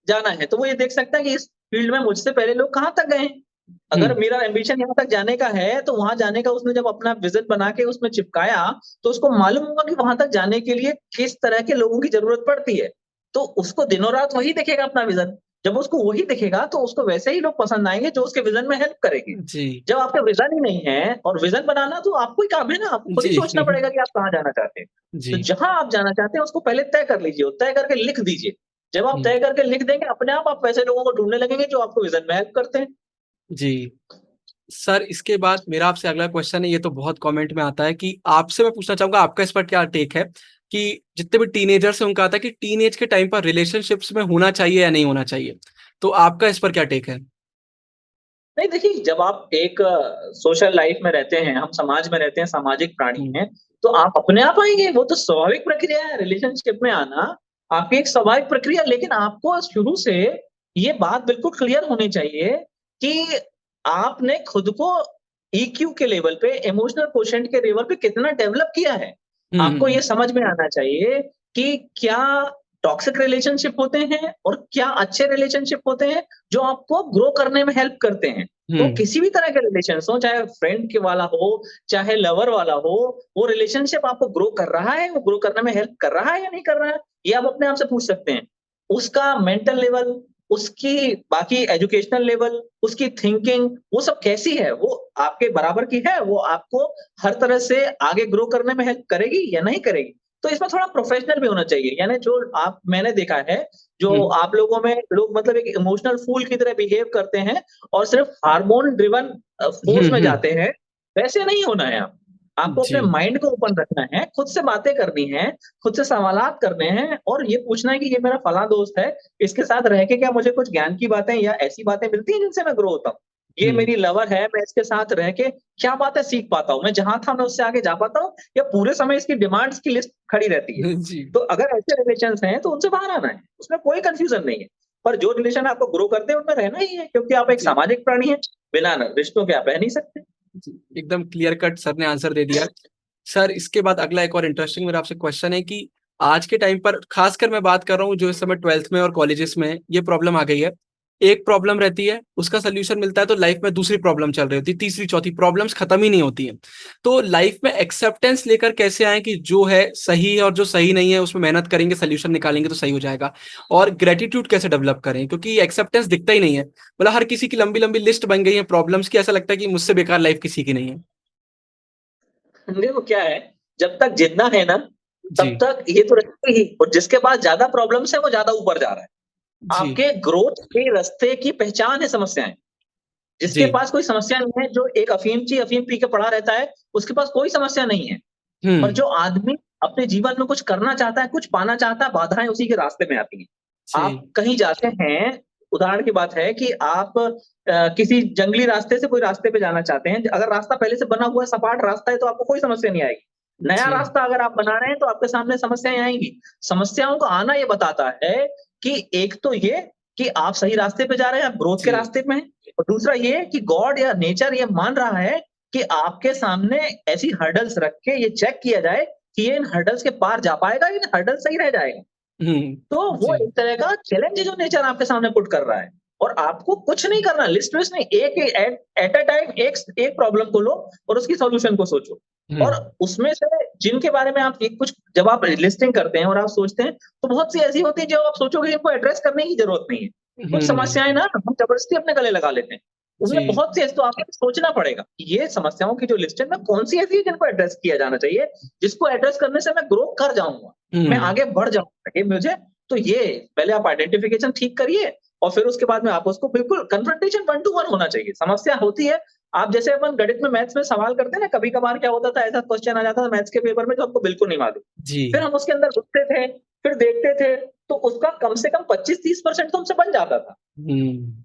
जाना है, तो वो ये देख सकता है कि इस फील्ड में मुझसे पहले लोग कहाँ तक गए हैं। हुँ, अगर मेरा एम्बिशन यहाँ तक जाने का है, तो वहाँ जाने का उसने जब अपना विज़न बना के उसमें चिपकाया, तो उसको मालूम होगा कि वहाँ तक जाने के लिए किस तरह के लोगों की ज़रूरत पड़ती है। तो उसको दिनों-रात वही दिखेगा अपना विज़न। जब उसको वही दिखेगा, तो उसको वैसे ही लोग पसंद आएँगे जो उसके विज़न में हेल्प करेंगे। जी, जब आपका विज़न ही नहीं है और विज़न बनाना तो आपको ही काम है ना, आपको खुद ही जी, सोचना पड़ेगा कि आप कहाँ जाना चाहते हैं। तो जी, जहाँ आप जाना चाहते हैं उसको पहले तय कर लीजिए और तय करके लिख दीजिए। जब आप हुँ, तय करके लिख देंगे, अपने आप वैसे लोगों को ढूँढने लगेंगे जो आपको विज़न में हेल्प करते हैं। जी। सर, इसके बाद मेरा आपसे अगला क्वेश्चन है, ये तो बहुत कमेंट में आता है कि आपसे मैं पूछना चाहूँगा आपका इस पर क्या टेक है कि जितने भी टीनेजर्स हैं उनका आता है कि टीनेज के टाइम पर रिलेशनशिप्स में होना चाहिए या नहीं होना चाहिए? तो आपका इस पर क्या टेक है? नहीं देखिए, जब आप एक सोशल लाइफ़ में रहते हैं, हम समाज में रहते हैं, सामाजिक प्राणी हुँ, हैं, तो आप अपने आप आएँगे, वो तो स्वाभाविक प्रक्रिया है रिलेशनशिप में आना, आपकी एक स्वाभाविक प्रक्रिया है। लेकिन आपको शुरू से ये बात बिल्कुल क्लियर होनी चाहिए कि आपने खुद को ईक्यू के लेवल पे, इमोशनल कोशेंट के लेवल पे कितना डेवलप किया है। हुँ, हुँ, आपको ये हुँ, समझ में आना चाहिए कि क्या टॉक्सिक रिलेशनशिप होते हैं और क्या अच्छे रिलेशनशिप होते हैं, जो आपको ग्रो करने में हेल्प करते हैं। हुँ, वो किसी भी तरह के रिलेशंस हो, चाहे फ्रेंड के वाला हो, चाहे लवर वाला हो, वो रिलेशनशिप आपको ग्रो कर रहा है, वो ग्रो करने में हेल्प कर रहा है या नहीं कर रहा है, ये आप अपने आप से पूछ सकते हैं। उसका मेंटल लेवल, उसकी बाकी एजुकेशनल लेवल, उसकी थिंकिंग, वो सब कैसी है? वो आपके बराबर की है? वो आपको हर तरह से आगे ग्रो करने में हेल्प करेगी या नहीं करेगी? तो इसमें थोड़ा प्रोफेशनल भी होना चाहिए। यानी जो आप मैंने देखा है, जो हुँ, आप लोगों में लोग मतलब एक इमोशनल फूल की तरह बिहेव करते हैं और सिर्फ हार्मोन ड्रिवन हुँ, फ़ोर्स में हुँ, जाते हैं, वैसे नहीं होना है आप। आपको जी, अपने माइंड को ओपन रखना है, खुद से बातें करनी है, खुद से सवालात करने हैं और ये पूछना है कि ये मेरा फलाँ दोस्त है, इसके साथ रह के क्या मुझे कुछ ज्ञान की बातें या ऐसी बातें मिलती हैं जिनसे मैं ग्रो होता हूँ? ये हुँ, मेरी लवर है, मैं इसके साथ रह के क्या बातें सीख पाता हूँ? मैं जहाँ था मैं उससे आगे जा पाता हूँ या पूरे समय इसकी डिमांड्स की लिस्ट खड़ी रहती है? जी, तो अगर ऐसे रिलेशंस हैं तो उनसे बाहर आना है, उसमें कोई कन्फ्यूज़न नहीं है। पर जो रिलेशन आपको ग्रो करते हैं उनमें रहना ही है क्योंकि आप एक जी, सामाजिक प्राणी हैं, बिना न रिश्तों के आप रह नहीं सकते। जी, एकदम क्लियर कट सर ने आंसर दे दिया। सर, इसके बाद अगला एक और इंटरेस्टिंग मेरा आपसे क्वेश्चन है कि आज के टाइम पर खासकर मैं बात कर रहा हूँ जो इस समय 12th में और कॉलेजेस में ये प्रॉब्लम आ गई है। एक प्रॉब्लम रहती है, उसका सॉल्यूशन मिलता है तो लाइफ में दूसरी प्रॉब्लम चल रही होती है, तीसरी, चौथी प्रॉब्लम्स खत्म ही नहीं होती हैं। तो लाइफ में एक्सेप्टेंस लेकर कैसे आएँ कि जो है सही है और जो सही नहीं है उसमें मेहनत करेंगे, सॉल्यूशन निकालेंगे तो सही हो जाएगा। और ग्रैटिट्यूड कैसे डेवलप करें? क्योंकि एक्सेप्टेंस दिखता ही नहीं है। मतलब हर किसी की लंबी-लंबी लिस्ट बन गई है प्रॉब्लम्स की, ऐसा लगता है कि मुझसे बेकार लाइफ किसी की नहीं है। देखो क्या है, जब तक जिंदा है ना, तब जी, तक ये तो रहेगा ही और जिसके पास ज़्यादा प्रॉब्लम्स है वो ज़्यादा ऊपर जा रहा है। जी, आपके ग्रोथ के रास्ते की पहचान है समस्याएँ। जिसके जी। पास कोई समस्या नहीं है, जो एक अफ़ीम पी के पड़ा रहता है, उसके पास कोई समस्या नहीं है। और हुँ, जो आदमी अपने जीवन में कुछ करना चाहता है, कुछ पाना चाहता है, बाधाएँ उसी के रास्ते में आती हैं। आप जी, कहीं जाते हैं, उदाहरण की बात है कि आप किसी जंगली रास्ते से कोई रास्ते पे जाना चाहते हैं, अगर रास्ता पहले से बना हुआ है, सपाट रास्ता है, तो आपको कोई समस्या नहीं आएगी। नया जी, रास्ता अगर आप बना रहे हैं, तो आपके सामने समस्याएँ आएँगी। समस्याओं का आना ये बताता है कि एक तो ये कि आप सही रास्ते पे जा रहे हैं, आप ग्रोथ के जी, रास्ते पे हैं और दूसरा ये कि गॉड या नेचर ये मान रहा है कि आपके सामने ऐसी हर्डल्स रख के ये चेक किया जाए कि ये इन हर्डल्स के पार जा पाएगा, इन हर्डल से ही रह जाएगा। हुँ, तो वो जी, एक तरह का चैलेंज है जो नेचर आपके सामने पुट कर रहा है और आपको कुछ नहीं करना, लिस्ट विस्ट नहीं, एक एट एट अ टाइम एक प्रॉब्लम को लो और उसकी सॉल्यूशन को सोचो। हुँ, और उसमें से जिनके बारे में आप एक कुछ जब आप लिस्टिंग करते हैं और आप सोचते हैं, तो बहुत सी ऐसी होती है जो आप सोचोगे इनको एड्रेस करने की ज़रूरत नहीं है। कुछ हुँ, समस्याएँ ना हम ज़बरदस्ती अपने गले लगा लेते हैं। उनमें जी, बहुत सी ऐसी तो आपको सोचना पड़ेगा, कि ये समस्याओं की जो लिस्ट है ना कौन-सी ऐसी है जिनको एड्रेस किया जाना चाहिए, जिसको एड्रेस करने से मैं ग्रो कर जाऊँगा, मैं हुँ, आगे बढ़ जाऊँगा। ये मुझे तो ये पहले आप आइडेंटिफिकेशन ठीक करिए और फिर उसके बाद में आप उसको बिल्कुल कन्फ्रंटेशन 1 टू 1 होना चाहिए। समस्या होती है, आप जैसे अपन गणित में मैथ्स में सवाल करते हैं ना, कभी-कभार क्या होता था ऐसा क्वेश्चन आ जाता था मैथ्स के पेपर में जो हमको बिल्कुल नहीं मालूम। फिर जी, हम उसके अंदर घुसते थे, फिर देखते थे, तो उसका कम से कम 25-30% तो हमसे बन जाता था। हुँ,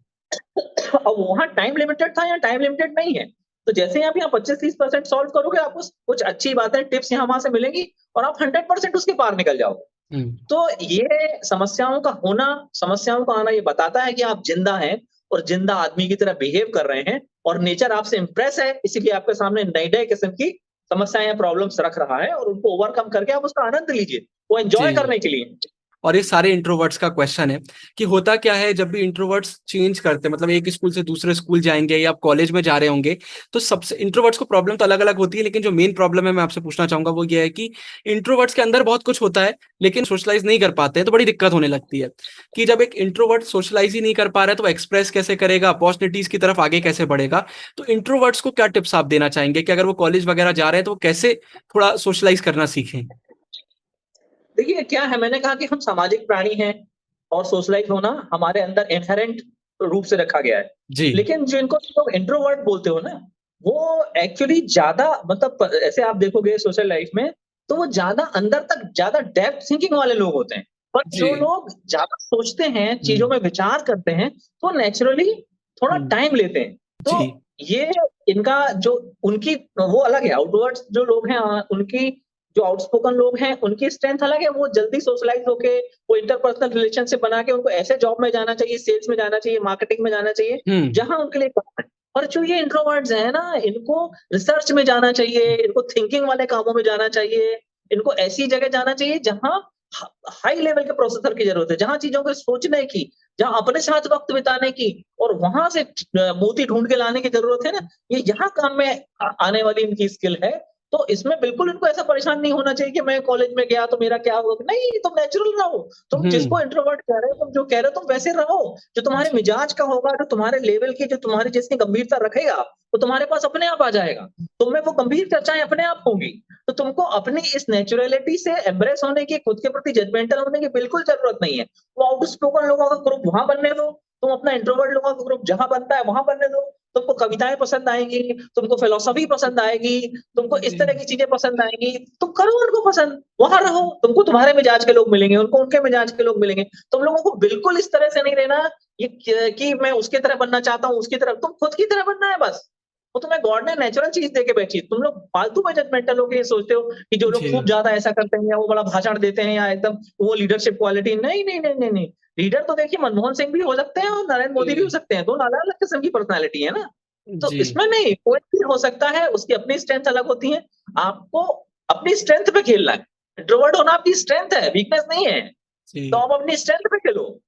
अब वहाँ टाइम लिमिटेड था, यहाँ टाइम लिमिटेड नहीं है। तो जैसे ही आप यहाँ 25-30% सॉल्व करोगे, आपको कुछ अच्छी बातें, टिप्स यहाँ-वहाँ से मिलेंगी और आप 100% उसके पार निकल जाओगे। हुँ, तो ये समस्याओं का होना, समस्याओं का आना ये बताता है कि आप ज़िंदा हैं और ज़िंदा आदमी की तरह बिहेव कर रहे हैं और नेचर आपसे इम्प्रेस है, इसीलिए आपके सामने नई-नई किस्म की समस्याएं या प्रॉब्लम्स रख रहा है, और उनको ओवरकम करके आप उसका आनंद लीजिए, वो एंजॉय जी। करने के लिए। और ये सारे इंट्रोवर्ट्स का क्वेश्चन है कि होता क्या है जब भी इंट्रोवर्ट्स चेंज करते हैं, मतलब एक स्कूल से दूसरे स्कूल जाएंगे या आप कॉलेज में जा रहे होंगे, तो सबसे इंट्रोवर्ट्स को प्रॉब्लम तो अलग अलग होती है, लेकिन जो मेन प्रॉब्लम है मैं आपसे पूछना चाहूंगा वो ये है कि इंट्रोवर्ट्स के अंदर बहुत कुछ होता है लेकिन सोशलाइज नहीं कर पाते हैं, तो बड़ी दिक्कत होने लगती है कि जब एक इंट्रोवर्ट सोशलाइज ही नहीं कर पा रहा है तो वो एक्सप्रेस कैसे करेगा, अपॉर्चुनिटीज की तरफ आगे कैसे बढ़ेगा। तो इंट्रोवर्ट्स को क्या टिप्स आप देना चाहेंगे कि अगर वो कॉलेज वगैरह जा रहे हैं तो वो कैसे थोड़ा सोशलाइज करना सीखें। देखिए क्या है, मैंने कहा कि हम सामाजिक प्राणी हैं, और सोशलाइज होना हमारे अंदर इनहेरेंट रूप से रखा गया है। जी। लेकिन जो इनको लोग इंट्रोवर्ट बोलते हो ना, वो एक्चुअली ज्यादा, मतलब ऐसे आप देखोगे सोशल लाइफ में, तो वो ज्यादा अंदर तक, ज्यादा डेप्थ थिंकिंग वाले लोग होते हैं। पर जी। जो लोग ज्यादा सोचते हैं, चीजों हम्म। में विचार करते हैं, तो नेचुरली थोड़ा हम्म। टाइम लेते हैं। तो जी। ये इनका जो, उनकी वो अलग है। आउटवर्ड्स जो लोग हैं, उनकी जो आउटस्पोकन लोग हैं, उनकी स्ट्रेंथ अलग है। वो जल्दी सोशलाइज होके, वो इंटरपर्सनल रिलेशनशिप बना के, उनको ऐसे जॉब में जाना चाहिए, सेल्स में जाना चाहिए, मार्केटिंग में जाना चाहिए, हम्म। जहां उनके लिए काम है। और जो ये इंट्रोवर्ट्स हैं ना, इनको रिसर्च में जाना चाहिए, इनको थिंकिंग वाले कामों में जाना चाहिए, इनको ऐसी जगह जाना चाहिए जहां हाई लेवल के प्रोसेसर की जरूरत है, जहां चीजों को सोचने की, जहां अपने साथ वक्त बिताने की, और वहां से मोती ढूंढ के लाने की जरूरत है ना, ये यहाँ काम में आने वाली इनकी स्किल है। तो इसमें बिल्कुल इनको ऐसा परेशान नहीं होना चाहिए कि मैं कॉलेज में गया तो मेरा क्या होगा। नहीं, तुम नेचुरल रहो। तुम हम्म। जिसको इंट्रोवर्ट कह रहे हो, तुम जो कह रहे हो, तुम वैसे रहो। जो तुम्हारे जी। मिजाज का होगा, जो तुम्हारे लेवल की, जो तुम्हारी जिसकी गंभीरता रखेगा, वो तुम्हारे पास अपने आप आ जाएगा। तुम में वो गंभीर चर्चाएं अपने आप होंगी। तो तुमको अपनी इस नेचुरलिटी से एम्ब्रेस होने की, खुद के प्रति जजमेंटल होने की बिल्कुल जरूरत नहीं है। वो आउटस्पोकन लोगों का ग्रुप वहां बनने दो, तुम अपना इंट्रोवर्ट लोगों का ग्रुप जहां बनता है वहां बनने दो। तुमको कविताएं पसंद आएंगी, तुमको फिलोसफी पसंद आएगी, तुमको इस जी। तरह की चीजें पसंद आएंगी, तुम करो उनको पसंद, वहां रहो। तुमको तुम्हारे मिजाज के लोग मिलेंगे, उनको उनके मिजाज के लोग मिलेंगे। तुम लोगों को बिल्कुल इस तरह से नहीं रहना ये कि मैं उसकी तरह बनना चाहता हूँ, उसकी तरह। तुम खुद की तरह बनना है बस। वो तुम्हें गॉड ने नेचुरल चीज दे के बैठी है। तुम लोग फालतू में जजमेंटल होके ये सोचते हो कि जो लोग खूब जी। ज्यादा ऐसा करते हैं, या वो बड़ा भाषण देते हैं, या एकदम वो लीडरशिप क्वालिटी। नहीं नहीं नहीं नहीं नहीं। लीडर तो देखिए मनमोहन सिंह भी हो सकते हैं और नरेंद्र मोदी भी हो जी। सकते हैं। दोनों अलग अलग किस्म की पर्सनैलिटी है ना। तो जी। इसमें नहीं, कोई भी हो सकता है, उसकी अपनी स्ट्रेंथ अलग होती है। आपको अपनी स्ट्रेंथ पे खेलना है। इंट्रोवर्ट होना आपकी स्ट्रेंथ है, वीकनेस नहीं है। तो जी। आप अपनी स्ट्रेंथ पे खेलो।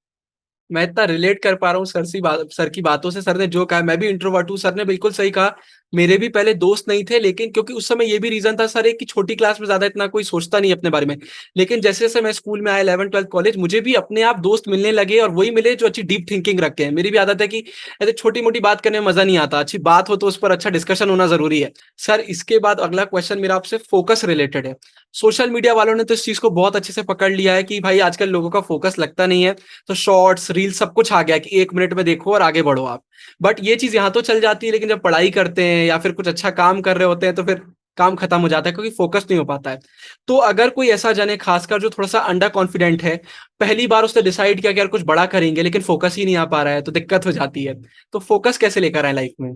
मैं इतना रिलेट कर पा रहा हूँ सर की बातों से। सर ने जो कहा, मैं भी इंट्रोवर्ट हूँ, सर ने बिल्कुल सही कहा। मेरे भी पहले दोस्त नहीं थे, लेकिन क्योंकि उस समय ये भी रीजन था सर एक कि छोटी क्लास में ज्यादा इतना कोई सोचता नहीं अपने बारे में। लेकिन जैसे जैसे मैं स्कूल में आया, 11th 12th कॉलेज, मुझे भी अपने आप दोस्त मिलने लगे, और वही मिले जो अच्छी डीप थिंकिंग रखते हैं। मेरी भी आदत है कि ऐसे छोटी मोटी बात करने में मजा नहीं आता, अच्छी बात हो तो उस पर अच्छा डिस्कशन होना जरूरी है। सर इसके बाद अगला क्वेश्चन मेरा आपसे फोकस रिलेटेड है। सोशल मीडिया वालों ने तो इस चीज को बहुत अच्छे से पकड़ लिया है कि भाई आजकल लोगों का फोकस लगता नहीं है, तो शॉर्ट्स रील सब कुछ आ गया कि 1 मिनट में देखो और आगे बढ़ो आप। बट ये चीज यहाँ तो चल जाती है, लेकिन जब पढ़ाई करते हैं या फिर कुछ अच्छा काम कर रहे होते हैं तो फिर काम खत्म हो जाता है क्योंकि फोकस नहीं हो पाता है। तो अगर कोई ऐसा जन है खासकर जो थोड़ा सा अंडर कॉन्फिडेंट है, पहली बार उसने डिसाइड किया कि यार कुछ बड़ा करेंगे लेकिन फोकस ही नहीं आ पा रहा है, तो दिक्कत हो जाती है। तो फोकस कैसे लेकर आए लाइफ में।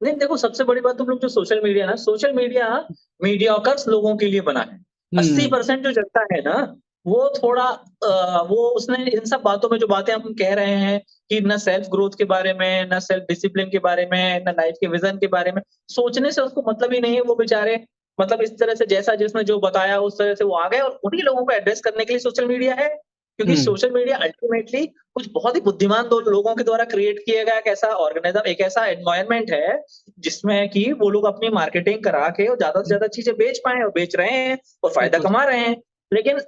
नहीं देखो, सबसे बड़ी बात, तुम लोग जो सोशल मीडिया ना, सोशल मीडिया मीडियोकर्स लोगों के लिए बना है। हम्म। 80% जो जनता है ना, वो थोड़ा वो उसने इन सब बातों में, जो बातें हम कह रहे हैं कि ना सेल्फ ग्रोथ के बारे में, ना सेल्फ डिसिप्लिन के बारे में, ना लाइफ के विजन के बारे में सोचने से उसको मतलब ही नहीं है। वो बेचारे, मतलब इस तरह से जैसा जिसने जो बताया उस तरह से वो आ गए, और उन्हीं लोगों को एड्रेस करने के लिए सोशल मीडिया है। क्योंकि हम्म। सोशल मीडिया अल्टीमेटली कुछ बहुत ही बुद्धिमान दो लोगों के द्वारा क्रिएट किया गया एक ऐसा ऑर्गेनिज्म, एक ऐसा एनवायरनमेंट है, जिसमें कि वो लोग अपनी मार्केटिंग करा के और ज्यादा से ज्यादा चीजें बेच पाए, और बेच रहे हैं, और फायदा बिल्कुल। कमा रहे हैं। लेकिन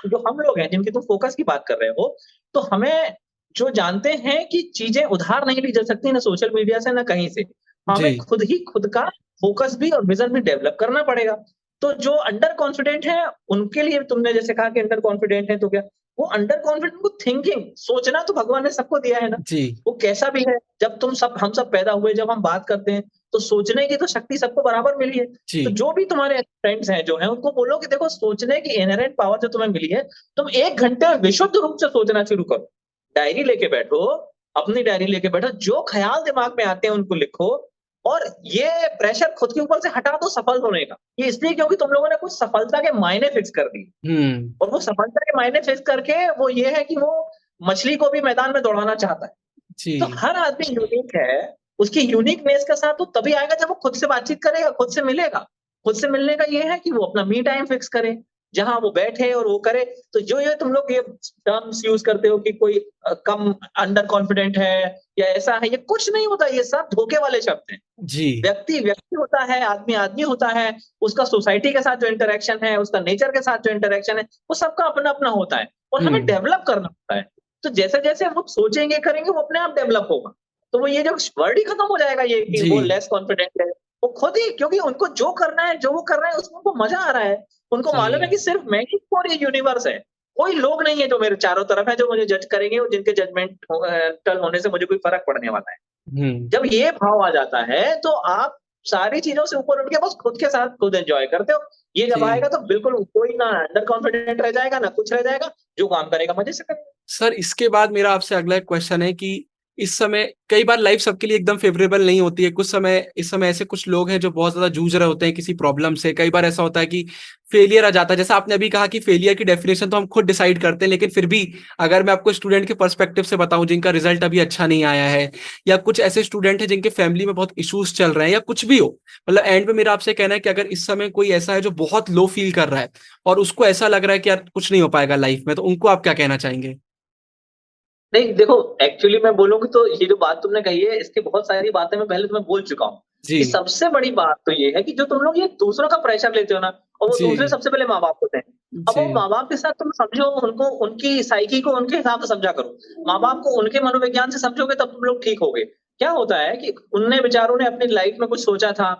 जो हम लोग हैं, जिनकी तुम फोकस की बात कर रहे हो, तो हमें जो जानते हैं कि चीजें उधार नहीं ली जा सकती, ना सोशल मीडिया से, ना कहीं से। जी। हमें खुद ही खुद का फोकस भी और विजन भी डेवलप करना पड़ेगा। तो जो अंडर कॉन्फिडेंट है, उनके लिए तुमने जैसे कहा कि अंडर कॉन्फिडेंट है, तो क्या वो अंडर कॉन्फिडेंट को, थिंकिंग सोचना तो भगवान ने सबको दिया है ना। जी। वो कैसा भी है, जब हम सब पैदा हुए, जब हम बात करते हैं, तो सोचने की तो शक्ति सबको बराबर मिली है। तो जी। जो भी तुम्हारे फ्रेंड्स हैं जो हैं, उनको बोलो कि देखो, सोचने की इनहेरेंट पावर जो तुम्हें मिली है, तुम 1 घंटे में विशुद्ध रूप से सोचना शुरू करो। डायरी लेके बैठो, अपनी डायरी लेके बैठो, जो ख्याल दिमाग में आते हैं उनको लिखो, और ये प्रेशर खुद के ऊपर से हटा दो सफल होने का। ये इसलिए क्योंकि तुम लोगों ने कुछ सफलता के मायने फिक्स कर दिए, हम्म। और वो सफलता के मायने फिक्स करके वो ये है कि वो मछली को भी मैदान में दौड़ाना चाहता है। तो जी। हर आदमी यूनिक है, उसकी यूनिकनेस के साथ वो तभी आएगा जब वो खुद से बातचीत करेगा, खुद से मिलेगा। खुद से मिलने का ये है कि वो अपना मी टाइम फिक्स करे, जहाँ वो बैठे और वो करे। तो जो ये तुम लोग ये टर्म्स यूज़ करते हो कि कोई कम अंडर कॉन्फिडेंट है या ऐसा है, ये कुछ नहीं होता, ये सब धोखे वाले शब्द हैं। जी, व्यक्ति व्यक्ति होता है, आदमी आदमी होता है, उसका सोसाइटी के साथ जो इंटरैक्शन है, उसका नेचर के साथ जो इंटरैक्शन है, वो सबका अपना-अपना होता है और हमें हुँ, डेवलप करना होता है। तो जैसे-जैसे हम सोचेंगे, करेंगे, वो अपने आप डेवलप होगा। तो वो ये जो वर्ड ही खत्म हो जाएगा ये कि वो जी, लेस कॉन्फिडेंट है, वो खुद ही, क्योंकि उनको जो करना है, जो वो कर रहे हैं उसमें उनको मज़ा आ रहा है। उनको मालूम है जी, कि सिर्फ मैं ही और ये यूनिवर्स है। कोई लोग नहीं है जो मेरे चारों तरफ है, जो मुझे जज करेंगे और जिनके जजमेंटल होने से मुझे कोई फ़र्क पड़ने वाला है। हुँ, जब ये भाव आ जाता है, तो आप सारी चीज़ों से ऊपर उठ के बस खुद के साथ खुद एन्जॉय करते हो। ये जब जी। आएगा तो बिल्कुल कोई ना अंडर कॉन्फिडेंट रह जाएगा, ना कुछ रह जाएगा, जो काम करेगा मज़े से करेगा। सर इसके बाद मेरा आपसे अगला एक क्वेश्चन है कि इस समय कई बार लाइफ सबके लिए एकदम फेवरेबल नहीं होती है। कुछ समय इस समय ऐसे कुछ लोग हैं जो बहुत ज़्यादा जूझ रहे होते हैं किसी प्रॉब्लम से। कई बार ऐसा होता है कि फेलियर आ जाता है। जैसा आपने अभी कहा कि फेलियर की डेफिनिशन तो हम खुद डिसाइड करते हैं, लेकिन फिर भी अगर मैं आपको स्टूडेंट के पर्सपेक्टिव से बताऊँ जिनका रिजल्ट अभी अच्छा नहीं आया है या कुछ ऐसे स्टूडेंट हैं जिनके फैमिली में बहुत इश्यूज़ चल रहे हैं या कुछ भी हो। मतलब एंड में मेरा आपसे कहना है कि अगर इस समय कोई ऐसा है जो बहुत लो फील कर रहा है और उसको ऐसा लग रहा है कि यार कुछ नहीं हो पाएगा लाइफ में, तो उनको आप क्या कहना चाहेंगे? नहीं, देखो, एक्चुअली मैं बोलूँ तो ये जो बात तुमने कही है, इसकी बहुत सारी बातें मैं पहले तुम्हें बोल चुका हूँ, कि जी, सबसे बड़ी बात तो ये है कि जो तुम लोग ये दूसरों का प्रेशर लेते हो ना, और वो दूसरे जी, सबसे पहले माँ-बाप होते हैं। अब वो जी, माँ-बाप के साथ तुम समझो उनको, उनकी साइकी को उनके हिसाब से समझा करो। माँ-बाप को उनके मनोविज्ञान से समझोगे तब तुम लोग ठीक होगे। क्या होता है कि उनने बेचारों ने अपनी लाइफ में कुछ सोचा था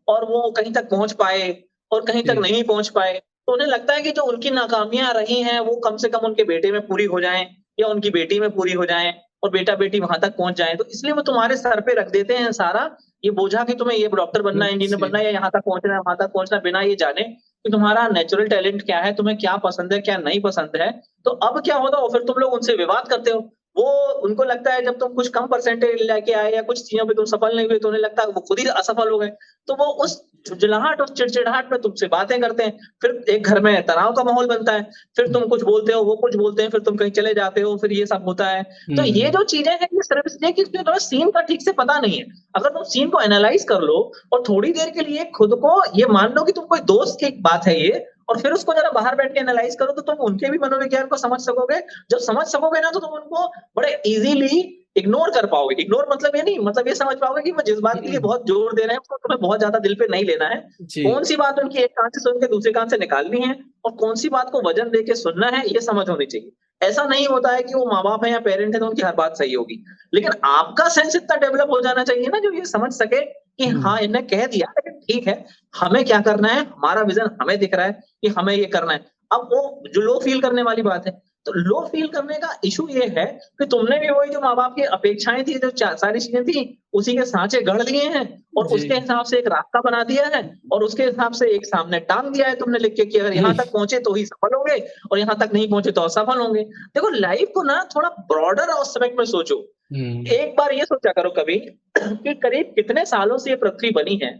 और वो कहीं तक पहुँच पाए और कहीं तक जी, नहीं पहुँच पाए, तो उन्हें लगता है कि जो उनकी नाकामियाँ रही हैं, वो कम से कम उनके बेटे में पूरी हो जाएँ या उनकी बेटी में पूरी हो जाएँ और बेटा-बेटी वहाँ तक पहुँच जाएँ। तो इसलिए वो तुम्हारे सर पे रख देते हैं सारा ये बोझा कि तुम्हें ये डॉक्टर बनना है, इंजीनियर बनना जी, है या यहाँ तक पहुँचना है, वहाँ तक पहुँचना है, बिना ये जाने कि तुम्हारा नेचुरल टैलेंट क्या है, तुम्हें क्या पसंद है, क्या नहीं पसंद है। तो अब क्या होता है, और फिर तुम लोग उनसे विवाद करते हो। वो उनको लगता है जब तुम कुछ कम परसेंटेज लेके आए या कुछ चीज़ों पे तुम सफल नहीं हुए, तो उन्हें लगता है वो खुद ही असफल हो गए। तो वो उस झुँझलाहट और चिड़चिड़ाहट में तुमसे बातें करते हैं। फिर एक घर में तनाव का माहौल बनता है। फिर तुम कुछ बोलते हो, वो कुछ बोलते हैं, फिर तुम कहीं चले जाते हो, फिर ये सब होता है। तो ये हुँ, जो चीज़ें हैं, ये सिर्फ इसलिए कि इसमें तुम्हें सीन का ठीक से पता नहीं है। अगर तुम सीन को एनालाइज़ कर लो और थोड़ी देर के लिए खुद को ये मान लो कि तुम कोई दोस्त की बात है ये, और फिर उसको ज़रा बाहर बैठ के एनालाइज़ करो, तो तुम उनके भी मनोविज्ञान को समझ सकोगे। जब समझ सकोगे ना, तो तुम उनको बड़े ईज़िली इग्नोर कर पाओगे। इग्नोर मतलब ये नहीं, मतलब ये समझ पाओगे कि वो जिस बात के लिए हुँ, बहुत जोर दे रहे हैं, उसको तुम्हें बहुत ज़्यादा दिल पे नहीं लेना है। जी, कौन-सी बात उनकी एक कान से सुन के दूसरे कान से निकालनी है और कौन-सी बात को वज़न देके सुनना है, ये समझ होनी चाहिए। ऐसा नहीं होता है कि वो माँ-बाप हैं या पेरेंट हैं तो उनकी हर बात सही होगी। लेकिन आपका सेंस इतना डेवलप हो जाना चाहिए ना, जो ये समझ सके कि हुँ, हाँ, इन्हें कह दिया लेकिन ठीक है, हमें क्या करना है, हमारा विज़न हमें दिख रहा है कि हमें ये करना है। अब वो जो लो फ़ील करने वाली बात है, तो लो फ़ील करने का इश्यू ये है कि तुमने भी वही जो माँ-बाप की अपेक्षाएँ थी, जो चा सारी चीज़ें थी, उसी के साँचे गढ़ लिए हैं और उसके जी, हिसाब से एक रास्ता बना दिया है और उसके हिसाब से एक सामने टाँग दिया है तुमने लिख के कि अगर यहाँ जी, तक पहुँचे तो ही सफल होंगे और यहाँ तक नहीं पहुँचे तो असफल होंगे। देखो, लाइफ़ को ना थोड़ा ब्रॉडर एस्पेक्ट में सोचो। हुँ, एक बार ये सोचा करो कभी कि करीब कितने सालों से ये पृथ्वी बनी है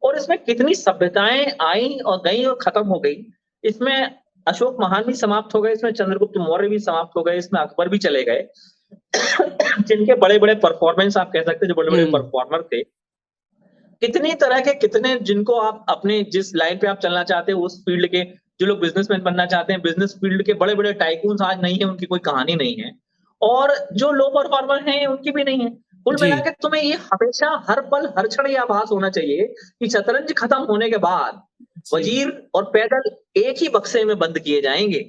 और इसमें कितनी सभ्यताएँ आई और गईं और खत्म हो गई। इसमें अशोक महान भी समाप्त हो गए, इसमें चंद्रगुप्त मौर्य भी समाप्त हो गए, इसमें अकबर भी चले गए। जिनके बड़े-बड़े परफॉर्मेंस आप कह सकते हैं, जो बड़े-बड़े हुँ, परफॉर्मर थे। कितनी तरह के, कितने जिनको आप अपने जिस लाइन पे आप चलना चाहते हो उस फील्ड के, जो लोग बिज़नेसमैन बनना चाहते हैं, बिज़नेस फील्ड के बड़े-बड़े टाइकून्स आज नहीं है, उनकी कोई कहानी नहीं है। और जो लो परफॉर्मर हैं, उनकी भी नहीं है। कुल जी, मिला के तुम्हें ये हमेशा हर पल, हर क्षण ये आभास होना चाहिए कि शतरंज खत्म होने के बाद जी, वज़ीर और पैदल एक ही बक्से में बंद किए जाएँगे।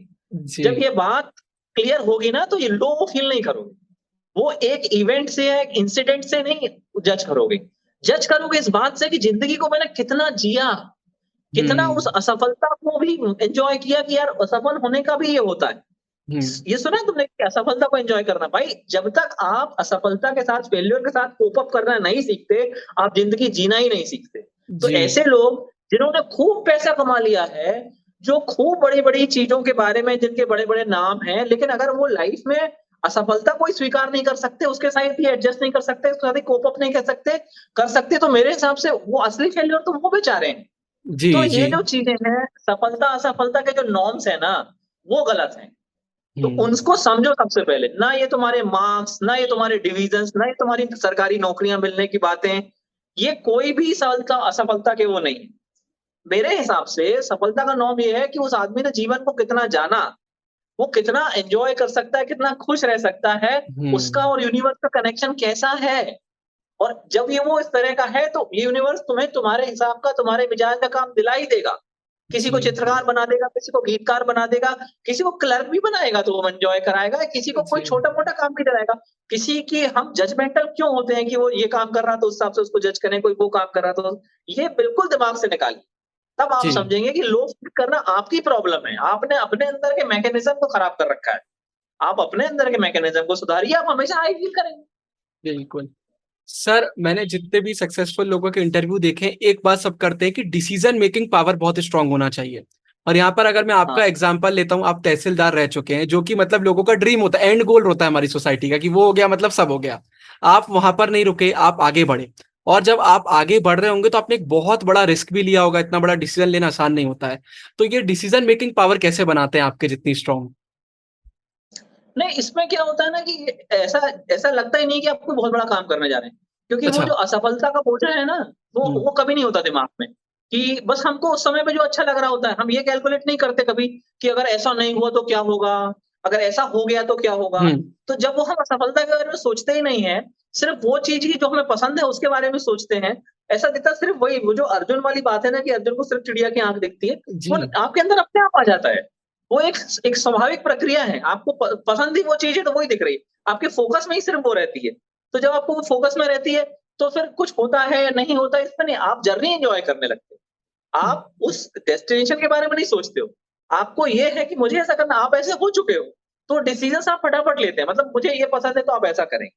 जब जी, ये बात क्लियर होगी ना, तो ये लो फील नहीं करोगे। वो एक इवेंट से या एक इंसिडेंट से नहीं जज करोगे। जज करोगे इस बात से कि ज़िंदगी को मैंने कितना जिया, कितना उस हुँ, असफलता को भी एन्जॉय किया कि यार असफल होने का भी ये होता है। हुँ, ये सुना है तुमने कि असफलता को एन्जॉय करना? भाई, जब तक आप असफलता के साथ, फेल्योर के साथ कोप अप करना नहीं सीखते, आप ज़िंदगी जीना ही नहीं सीखते। तो जी, ऐसे लोग जिन्होंने खूब पैसा कमा लिया है, जो खूब बड़ी-बड़ी चीज़ों के बारे में जिनके बड़े-बड़े नाम हैं, लेकिन अगर वो लाइफ़ में असफलता को ही स्वीकार नहीं कर सकते, उसके साथ ही एडजस्ट नहीं कर सकते, उसके साथ ही कोप अप नहीं कर सकते, तो मेरे हिसाब से वो असली फेल्योर तो वो बेचारे हैं। जी, तो जी। ये जो चीज़ें हैं, सफलता-असफलता के जो नॉर्म्स हैं ना, वो गलत हैं। तो हुँ, उनको समझो सबसे पहले, ना ये तुम्हारे मार्क्स, ना ये तुम्हारे डिविजन्स, ना ये तुम्हारी सरकारी नौकरियाँ मिलने की बातें, ये कोई भी सफलता असफलता के वो नहीं है। मेरे हिसाब से सफलता का नॉर्म ये है कि उस आदमी ने जीवन को कितना जाना, वो कितना एन्जॉय कर सकता है, कितना खुश रह सकता है, उसका हुँ, और यूनिवर्स का कनेक्शन कैसा है। और जब ये वो इस तरह का है तो ये यूनिवर्स तुम्हें तुम्हारे हिसाब का, तुम्हारे मिजाज का काम दिला ही देगा। किसी को जी, चित्रकार बना देगा, किसी को गीतकार बना देगा, किसी को क्लर्क भी बनाएगा तो वो एन्जॉय कराएगा, किसी को कोई जी, छोटा-मोटा काम भी दिलाएगा। किसी की हम जजमेंटल क्यों होते हैं कि वो ये काम कर रहा है तो उस हिसाब से उसको जज करें, कोई वो काम कर रहा है तो ये बिल्कुल दिमाग से निकालिए। तब आप जी, समझेंगे कि लो फील करना आपकी प्रॉब्लम है। आपने अपने अंदर के मैकेनिज़्म को खराब कर रखा है। आप अपने अंदर के मैकेनिज़्म को सुधारिए, आप हमेशा हाई फील करेंगे। बिल्कुल। सर, मैंने जितने भी सक्सेसफुल लोगों के इंटरव्यू देखे हैं, एक बात सब करते हैं कि डिसीज़न मेकिंग पावर बहुत स्ट्रॉन्ग होना चाहिए। और यहाँ पर अगर मैं हाँ, आपका एग्ज़ाम्पल लेता हूँ, आप तहसीलदार रह चुके हैं, जो कि मतलब लोगों का ड्रीम होता है, एंड गोल होता है हमारी सोसाइटी का कि वो हो गया मतलब सब हो गया। आप वहाँ पर नहीं रुके, आप आगे बढ़े। और जब आप आगे बढ़ रहे होंगे तो आपने एक बहुत बड़ा रिस्क भी लिया होगा, इतना बड़ा डिसीज़न लेना आसान नहीं होता है। तो ये डिसीज़न मेकिंग पावर कैसे बनाते हैं आपके जितनी स्ट्रॉन्ग? नहीं इसमें क्या होता है ना कि ऐसा ऐसा लगता ही नहीं कि आपको बहुत बड़ा काम करने जा रहे हैं। क्योंकि वो अच्छा। जो असफलता का बोझ है ना, हुँ, वो कभी नहीं होता दिमाग में, कि बस हमको उस समय पे जो अच्छा लग रहा होता है, हम ये कैलकुलेट नहीं करते कभी कि अगर ऐसा नहीं हुआ तो क्या होगा? अगर ऐसा हो गया तो क्या होगा? हुँ, तो जब वो हम असफलता के बारे में सोचते ही नहीं हैं, सिर्फ़ वो चीज़ ही जो हमें पसंद है उसके बारे में सोचते हैं, ऐसा दिखता है सिर्फ़ वही वो जो अर्जुन वाली बात है ना कि अर्जुन को सिर्फ़ चिड़िया की आँख दिखती है, वो जी, आपके अंदर अपने आप आ जाता है। वो एक स्वाभाविक प्रक्रिया है, आपको पसंद ही वो चीज़ है तो वही दिख रही है। आपके फ़ोकस में ही सिर्फ़ वो रहती है। तो जब आपको वो फ़ोकस में रहती है, तो फिर कुछ होता है या नहीं होता है इसमें नहीं, आप जर्नी एन्जॉय करने लगते हो। हुँ, आप उस डेस्टिनेशन के बारे में नहीं सोचते हो। आपको ये है कि मुझे ऐसा करना आप ऐसे हो चुके हो, तो डिसीज़न्स आप फटाफट लेते हैं। मतलब मुझे ये पसंद है तो आप ऐसा करें।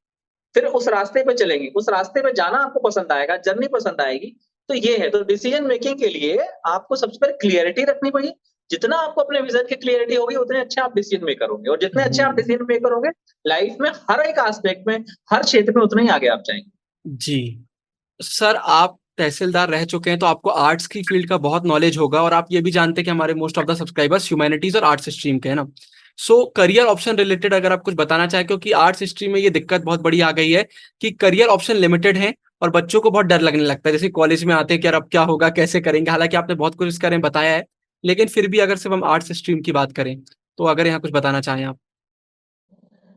फिर उस रास्ते पे चलेंगे, उस रास्ते पे जाना आपको पसंद आएगा, जर्नी पसंद आएगी, तो ये है। तो डिसीज़न मेकिंग के लिए आपको सबसे पहले क्लैरिटी रखनी पड़ी। जितना आपको अपने विज़न की क्लैरिटी होगी, उतने अच्छे आप डिसीज़न मेकर होंगे और जितने अच्छे आप हुँ, डिसीज़न मेकर होंगे, लाइफ़ में हर एक एस्पेक्ट में, हर क्षेत्र में उतने ही आगे आप जाएँगे। जी। सर, आप तहसीलदार रह चुके हैं, तो आपको आर्ट्स की फ़ील्ड का बहुत नॉलेज होगा और आप ये भी जानते हैं कि हमारे most of the subscribers humanities और आर्ट्स स्ट्रीम के हैं ना? सो करियर ऑप्शन रिलेटेड अगर आप कुछ बताना चाहें क्योंकि आर्ट्स स्ट्रीम में ये दिक्कत बहुत बड़ी आ गई है कि करियर ऑप्शन लिमिटेड हैं और बच्चों को बहुत डर लगने लगता है। जैसे कॉलेज में आते हैं कि यार अब क्या होगा, कैसे करेंगे? हालाँकि आपने बहुत कुछ इसके बारे में बताया है, लेकिन फिर भी अगर सिर्फ़ हम आर्ट्स स्ट्रीम की बात करें, तो अगर यहाँ कुछ बताना चाहें आप?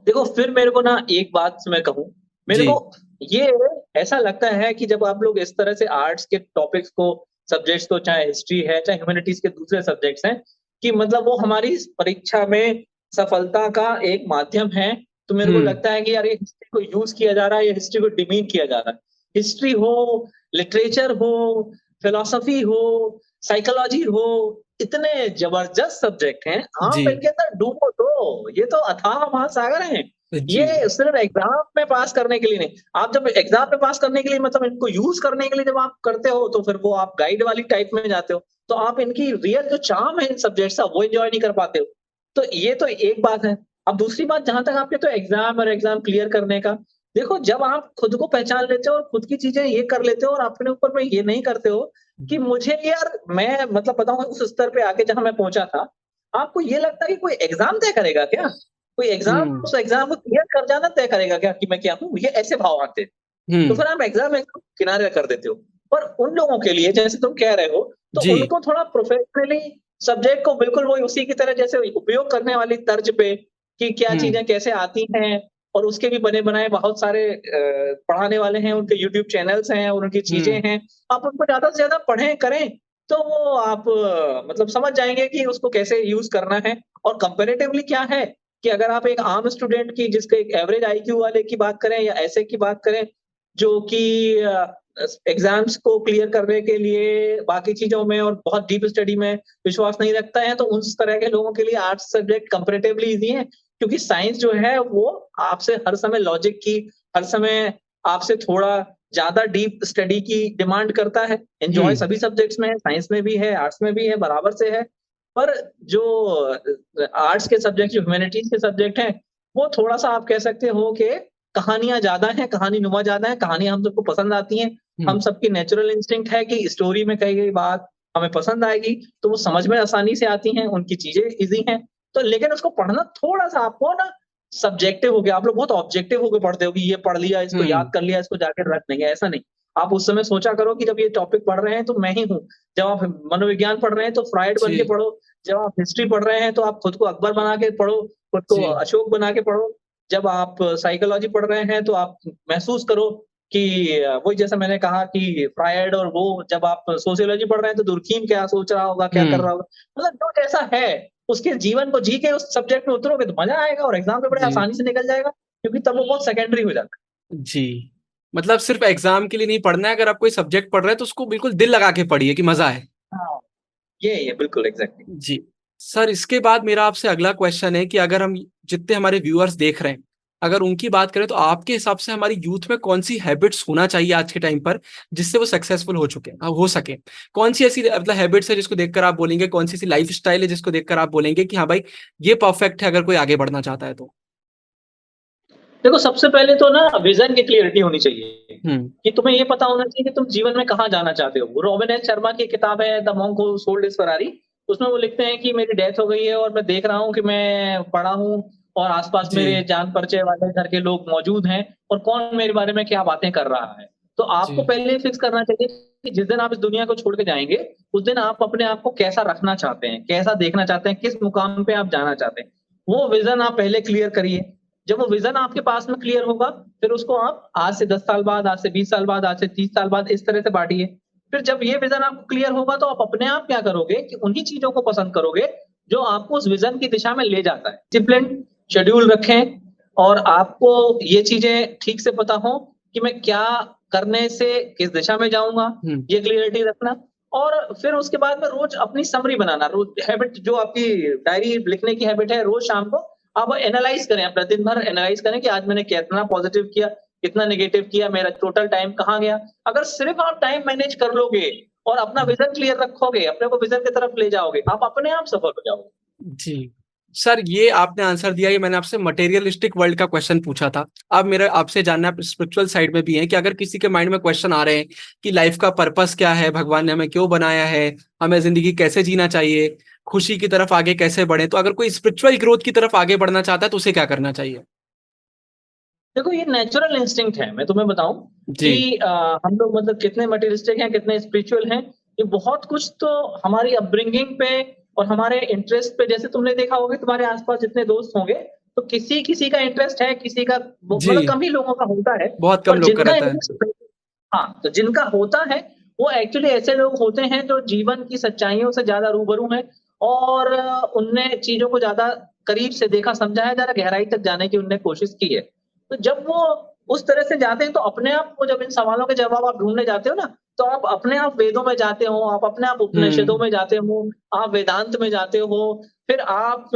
देखो, फिर मेरे को ना एक बात मैं कहूँ, मेरे जी। को ये ऐसा लगता है कि जब आप लोग इस तरह से आर्ट्स के टॉपिक्स को, सब्जेक्ट्स को चाहे हिस्ट्री है, चाहे ह्यूमैनिटीज़ के दूसरे सब्जेक्ट्स हैं, कि मतलब वो हमारी इस परीक्षा में सफलता का एक माध्यम है, तो मेरे को हुँ, लगता है कि यार ये हिस्ट्री को यूज़ किया जा रहा है, या हिस्ट्री को डिमीन किया जा रहा है। हिस्ट्री हो, लिटरेचर हो, फिलॉसफी हो, साइकोलॉजी हो, इतने ज़बरदस्त सब्जेक्ट हैं, आप जी। इनके अंदर डूबो तो, ये तो अथाह महासागर हैं। जी। ये सिर्फ एग्ज़ाम में पास करने के लिए नहीं, आप जब एग्ज़ाम में पास करने के लिए मतलब इनको यूज़ करने के लिए जब आप करते हो, तो फिर वो आप गाइड वाली टाइप में जाते हो। तो आप इनकी रियल जो चार्म है इन सब्जेक्ट्स का, वो एन्जॉय नहीं कर पाते हो। तो ये तो एक बात है। अब दूसरी बात जहाँ तक आपके तो एग्ज़ाम और एग्ज़ाम क्लियर करने का, देखो जब आप खुद को पहचान लेते हो और खुद की चीज़ें ये कर लेते हो और अपने ऊपर में ये नहीं करते हो कि मुझे यार मैं मतलब बताऊँ उस स्तर पे आके जहाँ मैं पहुँचा था, आपको ये लगता है कि कोई एग्ज़ाम तय करेगा क्या? कोई एग्ज़ाम हुँ, उस एग्ज़ाम को क्लियर कर जाना तय करेगा क्या कि मैं क्या हूँ? ये ऐसे भाव आते हैं। तो हुँ, फिर आप एग्ज़ाम किनारे कर देते हो। पर उन लोगों के लिए जैसे तुम कह रहे हो, तो जी। उनको थोड़ा प्रोफ़ेशनली सब्जेक्ट को बिल्कुल वही उसी की तरह जैसे उपयोग करने वाली तर्ज पे कि क्या हुँ, चीज़ें कैसे आती हैं और उसके भी बने-बनाए बहुत सारे पढ़ाने वाले हैं, उनके यूट्यूब चैनल्स हैं और उनकी चीज़ें हुँ, हैं। आप उनको ज़्यादा से ज़्यादा पढ़ें, करें, तो वो आप मतलब समझ जाएँगे कि उसको कैसे यूज़ करना है और कंपैरेटिवली क्या है कि अगर आप एक आम स्टूडेंट की जिसके एक एवरेज आईक्यू वाले की बात करें या ऐसे की बात करें, जो कि एग्ज़ाम्स को क्लियर करने के लिए बाकी चीज़ों में और बहुत डीप स्टडी में विश्वास नहीं रखता है, तो उस तरह के लोगों के लिए आर्ट्स सब्जेक्ट कंपैरेटिवली ईज़ी है। क्योंकि साइंस जो है वो आपसे हर समय लॉजिक की, हर समय आपसे थोड़ा ज़्यादा डीप स्टडी की डिमांड करता है। हुँ, एन्जॉय सभी सब्जेक्ट्स में है, साइंस में भी है, आर्ट्स में भी है, बराबर से है। पर जो आर्ट्स के सब्जेक्ट जो ह्यूमैनिटीज़ के सब्जेक्ट हैं, वो थोड़ा-सा आप कह सकते हो कि कहानियाँ ज़्यादा हैं, कहानी-नुमा ज़्यादा है, कहानियाँ हम सबको पसंद आती हैं। हुँ, हम सबकी नेचुरल इंस्टिंक्ट है कि स्टोरी में कही गई बात हमें पसंद आएगी, तो वो समझ में आसानी से आती हैं, उनकी चीज़ें ईज़ी हैं। तो लेकिन उसको पढ़ना थोड़ा-सा आपको ना सब्जेक्टिव हो गया, आप लोग बहुत ऑब्जेक्टिव होके पढ़ते हो कि ये पढ़ लिया, इसको याद हुँ, कर लिया, इसको जाके रट देंगे, ऐसा नहीं। आप उस समय सोचा करो कि जब ये टॉपिक पढ़ रहे हैं तो मैं ही हूँ। जब आप मनोविज्ञान पढ़ रहे हैं तो फ्रॉइड बन के जी, पढ़ो, जब आप हिस्ट्री पढ़ रहे हैं तो आप खुद को अकबर बना के पढ़ो, खुद को जी, अशोक बना के पढ़ो। जब आप साइकोलॉजी पढ़ रहे हैं तो आप महसूस करो कि वही जैसा मैंने कहा कि फ्रॉइड और वो जब आप सोशियोलॉजी पढ़ रहे हैं तो दुर्कीम क्या सोच रहा होगा, क्या कर हुँ, रहा होगा। मतलब जो जैसा है उसके जीवन को जी के उस सब्जेक्ट में उतरोगे तो मज़ा आएगा और एग्ज़ाम में बड़े जी, आसानी से निकल जाएगा, क्योंकि तब वो बहुत सेकेंडरी हो जाता जी। मतलब सिर्फ़ एग्ज़ाम के लिए नहीं पढ़ना है, अगर आप कोई सब्जेक्ट पढ़ रहे हैं तो उसको बिल्कुल दिल लगा के पढ़िए कि मज़ा आए। है। हाँ, ये बिल्कुल एग्ज़ैक्टली। जी। सर इसके बाद मेरा आपसे अगला क्वेश्चन है कि अगर हम जितने हमारे व्यूअर्स देख रहे हैं, अगर उनकी बात करें तो आपके हिसाब से हमारी यूथ में कौन-सी हैबिट्स होना चाहिए आज के टाइम पर, जिससे वो सक्सेसफुल हो सके? कौन-सी ऐसी मतलब हैबिट्स है जिसको देखकर आप बोलेंगे, कौन-सी ऐसी लाइफ़स्टाइल है जिसको देखकर आप बोलेंगे कि हाँ भाई, ये परफेक्ट है अगर कोई आगे बढ़ना चाहता है तो? देखो सबसे पहले तो ना विज़न की क्लैरिटी होनी चाहिए, हुँ, कि तुम्हें ये पता होना चाहिए कि तुम जीवन में कहाँ जाना चाहते हो। रॉबिन एच शर्मा की किताब है the monk who sold his Ferrari, उसमें वो लिखते हैं कि मेरी डेथ हो गई है और मैं देख रहा हूँ कि मैं पड़ा हूँ और आस-पास मेरे जी, जान परिचय वाले घर के लोग मौजूद हैं और कौन मेरे बारे में क्या बातें कर रहा है। तो आपको जी, पहले ही फिक्स करना चाहिए कि जिस दिन आप इस दुनिया को छोड़ के जाएँगे, उस दिन आप अपने आप को कैसा रखना चाहते हैं, कैसा देखना चाहते हैं, किस मुकाम पे आप जाना चाहते हैं। वो विज़न आप पहले क्लियर करिए। जब वो विज़न आपके पास में क्लियर होगा, फिर उसको आप आज से 10 साल बाद, आज से 20 साल बाद, आज से 30 साल बाद इस तरह से बाँटिए। फिर जब ये विज़न आपको क्लियर होगा तो आप अपने आप क्या करोगे कि उन्हीं चीज़ों को पसंद करोगे, जो आपको उस विज़न की दिशा में ले जाता है। डिसिप्लिन, शेड्यूल रखें और आपको ये चीज़ें ठीक से पता हो कि मैं क्या करने से किस दिशा में जाऊँगा, हुँ, ये क्लैरिटी रखना और फिर उसके बाद में रोज़ अपनी समरी बनाना, रोज़ हैबिट जो आपकी डायरी लिखने की हैबिट है, रोज़ शाम को आप एनालाइज़ करें, अपना दिन भर एनालाइज़ करें कि आज मैंने कितना पॉज़िटिव किया, कितना नेगेटिव किया, मेरा टोटल टाइम कहाँ गया। अगर सिर्फ़ आप टाइम मैनेज कर लोगे और अपना हुँ। विज़न क्लियर रखोगे, अपने को विज़न की तरफ ले जाओगे, आप अपने आप सफल हो जाओगे। जी। सर ये आपने आंसर दिया, ये मैंने आपसे मटेरियलिस्टिक वर्ल्ड का क्वेश्चन पूछा था। अब मेरा आपसे जानना है स्पिरिचुअल साइड में भी है कि अगर किसी के माइंड में क्वेश्चन आ रहे हैं कि लाइफ का पर्पस क्या है? भगवान ने हमें क्यों बनाया है? हमें ज़िंदगी कैसे जीना चाहिए? खुशी की तरफ आगे कैसे बढ़ें? तो अगर कोई स्पिरिचुअल ग्रोथ की तरफ आगे बढ़ना चाहता है तो उसे क्या करना चाहिए? देखो ये नेचुरल इंस्टिंक्ट है, मैं तुम्हें बताऊँ जी। कि हम लोग मतलब कितने मटेरियलिस्टिक हैं, कितने स्पिरिचुअल हैं, ये बहुत कुछ तो हमारी अपब्रिंगिंग पे और हमारे इंटरेस्ट पे जैसे तुमने देखा होगा कि तुम्हारे आस-पास जितने दोस्त होंगे, तो किसी-किसी का इंटरेस्ट है, किसी का वो जी। मतलब कम ही लोगों का होता है, बहुत कम पर लोग का जिनका रहता है। इंटरेस्ट हाँ, तो जिनका होता है, वो एक्चुअली ऐसे लोग होते हैं जो जीवन की सच्चाइयों से ज़्यादा रूबरू हैं और उनने चीज़ों को ज़्यादा करीब से देखा, समझा है, ज़्यादा गहराई तक जाने की उनने कोशिश की है। तो जब वो उस तरह से जाते हैं तो अपने आप को जब इन सवालों के जवाब आप ढूँढने जाते हो ना, तो आप अपने आप वेदों में जाते हो, आप अपने आप उपनिषदों हुँ। में जाते हो, आप वेदांत में जाते हो, फिर आप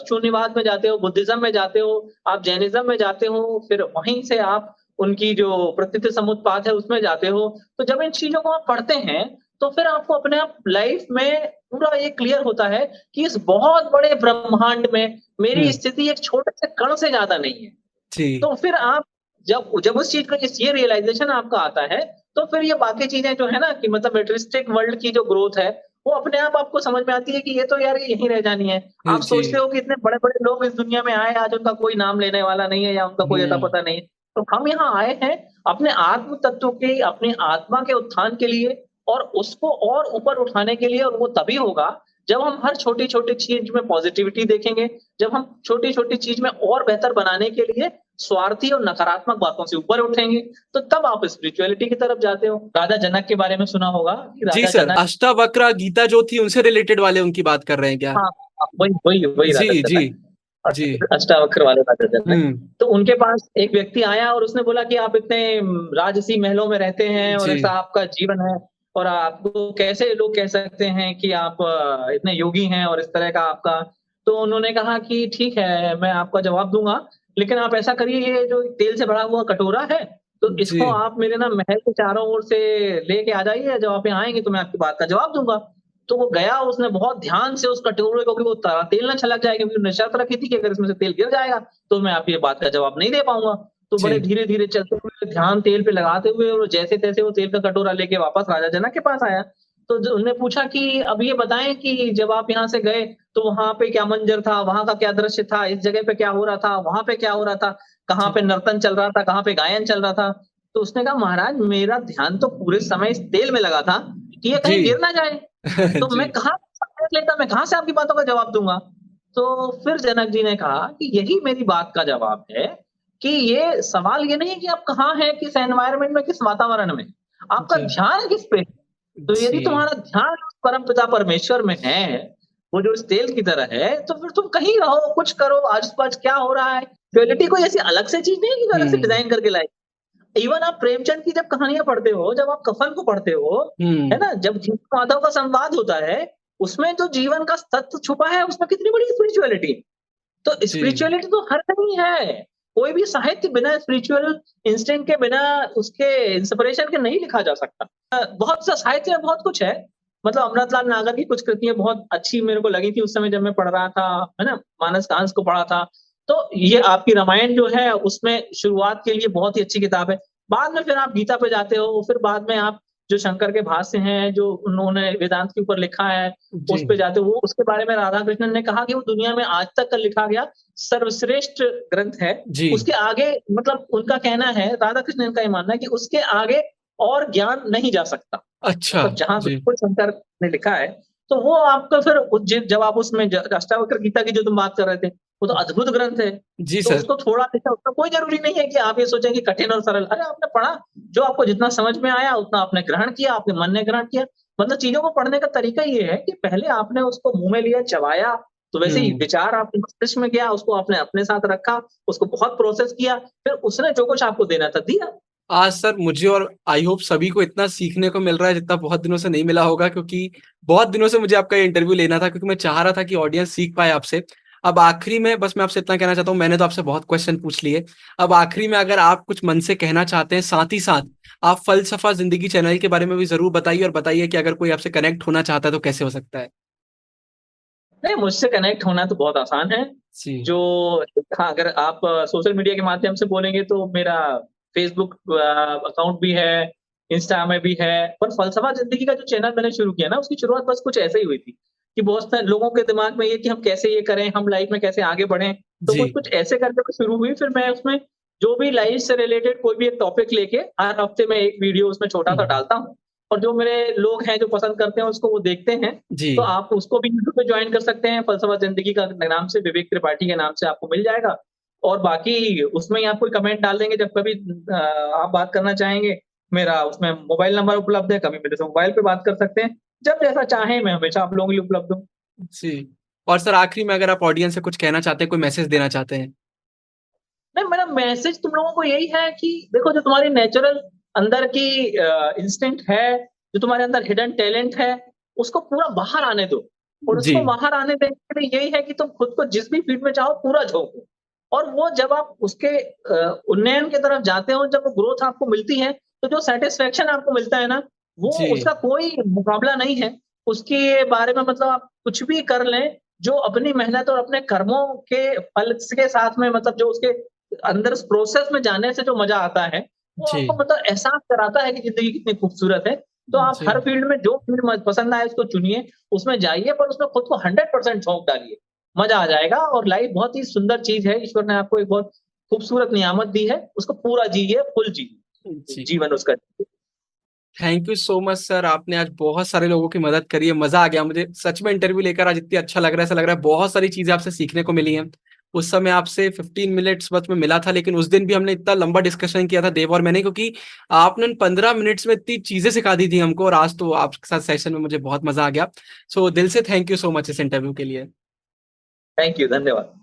शून्यवाद में जाते हो, बुद्धिज़्म में जाते हो, आप जैनिज़्म में जाते हो, फिर वहीं से आप उनकी जो प्रकृति समुत्पाद है उसमें जाते हो। तो जब इन चीज़ों को आप पढ़ते हैं, तो फिर आपको अपने आप लाइफ़ में पूरा ये क्लियर होता है कि इस बहुत बड़े ब्रह्मांड में मेरी हुँ। स्थिति एक छोटे से कण से ज़्यादा नहीं है। जी। तो फिर आप जब जब उस चीज़ का ये रियलाइज़ेशन आपका आता है, तो फिर ये बाकी चीज़ें जो है ना कि मतलब मेटेरियलिस्टिक वर्ल्ड की जो ग्रोथ है, वो अपने आप आपको समझ में आती है कि ये तो यार यहीं रह जानी है। आप जी। सोचते हो कि इतने बड़े-बड़े लोग इस दुनिया में आए, आज उनका कोई नाम लेने वाला नहीं है या उनका कोई हुँ। अता-पता नहीं है। तो हम यहाँ आए हैं अपने आत्म तत्व के, अपनी आत्मा के उत्थान के लिए और उसको और ऊपर उठाने के लिए और वो तभी होगा, जब हम हर छोटी-छोटी चीज़ में पॉज़िटिविटी देखेंगे, जब हम छोटी-छोटी चीज़ में और बेहतर बनाने के लिए स्वार्थी और नकारात्मक बातों से ऊपर उठेंगे, तो तब आप स्पिरिचुअलिटी की तरफ जाते हो। राजा जनक के बारे में सुना होगा कि जी राजा सर, जनक अष्टावक्र गीता जो थी उनसे रिलेटेड वाले उनकी बात कर रहे हैं क्या? हाँ, हाँ, वही राजा जी, जी, जनक जी। अष्टावक्र वाले राजा जनक। हुँ, तो उनके पास एक व्यक्ति आया और उसने बोला कि आप इतने राजसी महलों में रहते हैं और जी। ऐसा आपका जीवन है और आपको कैसे लोग कह सकते हैं कि आप इतने योगी हैं और इस तरह का आपका तो उन्होंने कहा कि ठीक है, मैं आपका जवाब दूँगा, लेकिन आप ऐसा करिए ये जो तेल से भरा हुआ कटोरा है, तो जी, इसको आप मेरे ना महल के चारों ओर से लेके आ जाइए, जब आप यहाँ आएँगे तो मैं आपकी बात का जवाब दूँगा। तो वो गया, उसने बहुत ध्यान से उस कटोरे को कि वो तेल ना छलक जाए क्योंकि उसने शर्त रखी थी कि अगर इसमें से तेल गिर जाएगा, तो मैं आपकी बात का जवाब नहीं दे पाऊँगा। तो बड़े जी, धीरे-धीरे चलते हुए, ध्यान तेल पे लगाते हुए और जैसे-तैसे वो तेल का कटोरा लेके वापस राजा जनक के पास आया। तो उनने पूछा कि अब ये बताएं कि जब आप यहाँ से गए तो वहां पे क्या मंजर था, वहां का क्या दृश्य था, इस जगह पे क्या हो रहा था, वहां पे क्या हो रहा था, कहाँ जी, पे नर्तन चल रहा था, कहाँ पे गायन चल रहा था। तो उसने कहा महाराज मेरा ध्यान तो पूरे समय इस तेल में लगा था कि ये कहीं जी, गिर ना जाए। तो मैं जी, कहाँ लेता, मैं कहाँ से आपकी बातों का जवाब दूंगा। तो फिर जनक जी ने कहा कि यही मेरी बात का जवाब है कि ये सवाल ये नहीं है कि आप कहाँ हैं, किस एनवायरनमेंट में, किस वातावरण में, आपका जी, ध्यान किस पे है। तो यदि जी, तुम्हारा ध्यान उस परमपिता परमेश्वर में है, वो जो इस तेल की तरह है, तो फिर तुम कहीं रहो, कुछ करो, आस-पास क्या हो रहा है। रियलिटी कोई ऐसी अलग से चीज़ नहीं है कि जो अलग से हुँ, डिज़ाइन करके लाए। इवन आप प्रेमचंद की जब कहानियाँ पढ़ते हो, जब आप कफन को पढ़ते हो, है हुँ, ना? जब जीव माधव का संवाद होता है, उसमें जो जीवन का तत्व छुपा है, उसमें कितनी बड़ी स्पिरिचुअलिटी। तो जी, स्पिरिचुअलिटी तो हर कहीं है। कोई भी साहित्य बिना स्पिरिचुअल इंस्टिंक्ट के, बिना उसके इंस्पिरेशन के नहीं लिखा जा सकता। बहुत सा साहित्य में बहुत कुछ है। मतलब अमृतलाल नागर की कुछ कृतियाँ बहुत अच्छी मेरे को लगी थी उस समय जब मैं पढ़ रहा था, है ना? मानस कांस को पढ़ा था। तो ये आपकी रामायण जो है उसमें शुरुआत के लिए बहुत ही अच्छी किताब है। बाद में फिर आप गीता पे जाते हो, फिर बाद में आप जो शंकर के भाष्य हैं, जो उन्होंने वेदांत के ऊपर लिखा है, जी, उस पे जाते हो। वो उसके बारे में राधा कृष्णन ने कहा कि वो दुनिया में आज तक का लिखा गया सर्वश्रेष्ठ ग्रंथ है। जी, उसके आगे मतलब उनका कहना है, राधा कृष्णन का ये मानना है कि उसके आगे और ज्ञान नहीं जा सकता। अच्छा, मतलब जहाँ जी, बिल्कुल शंकर ने लिखा है, तो वो आपको फिर जब आप उसमें अष्टावक्र गीता की जो तुम बात कर रहे थे, वो तो अद्भुत ग्रंथ है। जी तो सर, उसको थोड़ा लिखा, उसका कोई ज़रूरी नहीं है कि आप ये सोचें कि कठिन और सरल। अरे आपने पढ़ा, जो आपको जितना समझ में आया उतना आपने ग्रहण किया, आपके मन ने ग्रहण किया। मतलब चीज़ों को पढ़ने का तरीका ये है कि पहले आपने उसको मुँह में लिया, चबाया, तो वैसे ही हुँ। विचार आपके मस्तिष्क में गया, उसको आपने अपने साथ रखा, उसको बहुत प्रोसेस किया, फिर उसने जो कुछ आपको देना था दिया। आज सर मुझे और आई होप सभी को इतना सीखने को मिल रहा है जितना बहुत दिनों से नहीं मिला होगा क्योंकि बहुत दिनों से मुझे आपका ये इंटरव्यू लेना था क्योंकि मैं चाह रहा था कि ऑडियंस सीख पाए आपसे। अब आखिरी में बस मैं आपसे इतना कहना चाहता हूँ मैंने तो आपसे बहुत क्वेश्चन पूछ लिए। अब आखिरी में अगर आप कुछ मन से कहना चाहते हैं साथ ही साथ आप फ़लसफ़ा ज़िंदगी चैनल के बारे में भी ज़रूर बताइए और बताइए कि अगर कोई आपसे कनेक्ट होना चाहता है तो कैसे हो सकता है? नहीं, मुझसे कनेक्ट होना तो बहुत आसान है। जी, जो हाँ, अगर आप सोशल मीडिया के माध्यम से बोलेंगे तो मेरा फ़ेसबुक अकाउंट भी है, इंस्टा में भी है। पर फ़लसफ़ा ज़िंदगी का जो चैनल मैंने शुरू किया ना, उसकी शुरुआत बस कुछ ऐसे ही हुई थी, कि बहुत सारे लोगों के दिमाग में ये कि हम कैसे ये करें, हम लाइफ़ में कैसे आगे बढ़ें। तो जी, कुछ-कुछ ऐसे करके वो शुरू हुई, फिर मैं उसमें जो भी लाइफ़ से रिलेटेड कोई भी एक टॉपिक लेके हर हफ़्ते में एक वीडियो उसमें छोटा-सा हुँ, डालता हूँ। और जो मेरे लोग हैं, जो पसंद करते हैं, उसको वो देखते हैं। तो जी, आप उसको भी यूट्यूब पे जॉइन कर सकते हैं, फ़लसफ़ा ज़िंदगी का नाम से, विवेक त्रिपाठी के नाम से आपको मिल जाएगा। और बाकी उसमें ही आप कोई कमेंट डाल देंगे जब कभी आप बात करना चाहेंगे, मेरा उसमें मोबाइल नंबर उपलब्ध है, कभी मेरे से मोबाइल पे बात कर सकते हैं। जब जैसा चाहें मैं हमेशा आप लोगों के लिए उपलब्ध हूँ। जी। और सर आखिरी में अगर आप ऑडियंस से कुछ कहना चाहते हैं, कोई मैसेज देना चाहते हैं? नहीं, मेरा मैसेज तुम लोगों को यही है कि देखो, जो तुम्हारी नेचुरल अंदर की इंस्टिंक्ट है, जो तुम्हारे अंदर हिडन टैलेंट है, उसको पूरा बाहर आने दो। और जी, उसको बाहर आने देने के लिए यही है कि तुम खुद को जिस भी फील्ड में चाहो पूरा झोंको। और वो जब आप उसके उन्नयन की तरफ जाते हो, जब वो ग्रोथ आपको मिलती है, तो जो सैटिस्फैक्शन आपको मिलता है ना, वो जी, उसका कोई मुकाबला नहीं है। उसके बारे में मतलब आप कुछ भी कर लें, जो अपनी मेहनत और अपने कर्मों के फल के साथ में, मतलब जो उसके अंदर उस प्रोसेस में जाने से जो मज़ा आता है, वो आपको जी, मतलब एहसास कराता है कि ज़िंदगी कितनी खूबसूरत है। तो आप जी। हर फ़ील्ड में जो फ़ील्ड म पसंद आए उसको चुनिए, उसमें जाइए, पर उसमें खुद को 100% झोंक डालिए। मज़ा आ जाएगा और लाइफ़ बहुत ही सुंदर चीज़ है, ईश्वर ने आपको एक बहुत खूबसूरत नियामत दी है, उसको पूरा जिए, फुल जिए, जी। जीवन उसका जिए। Thank you so much sir, आपने आज बहुत सारे लोगों की मदद करी है, मज़ा आ गया मुझे सच में इंटरव्यू लेकर आज इतनी अच्छा लग रहा है, ऐसा लग रहा है बहुत सारी चीज़ें आपसे सीखने को मिली हैं। उस समय आपसे 15 मिनट्स बस मैं मिला था, लेकिन उस दिन भी हमने इतना लंबा डिस्कशन किया था देव और मैंने क्योंकि आपने उन 15 मिनट्स में इतनी चीज़ें सिखा दी थी हमको और आज तो आपके साथ सेशन में मुझे बहुत मज़ा आ गया। सो दिल से थैंक यू सो मच इस इंटरव्यू के लिए। थैंक यू, धन्यवाद।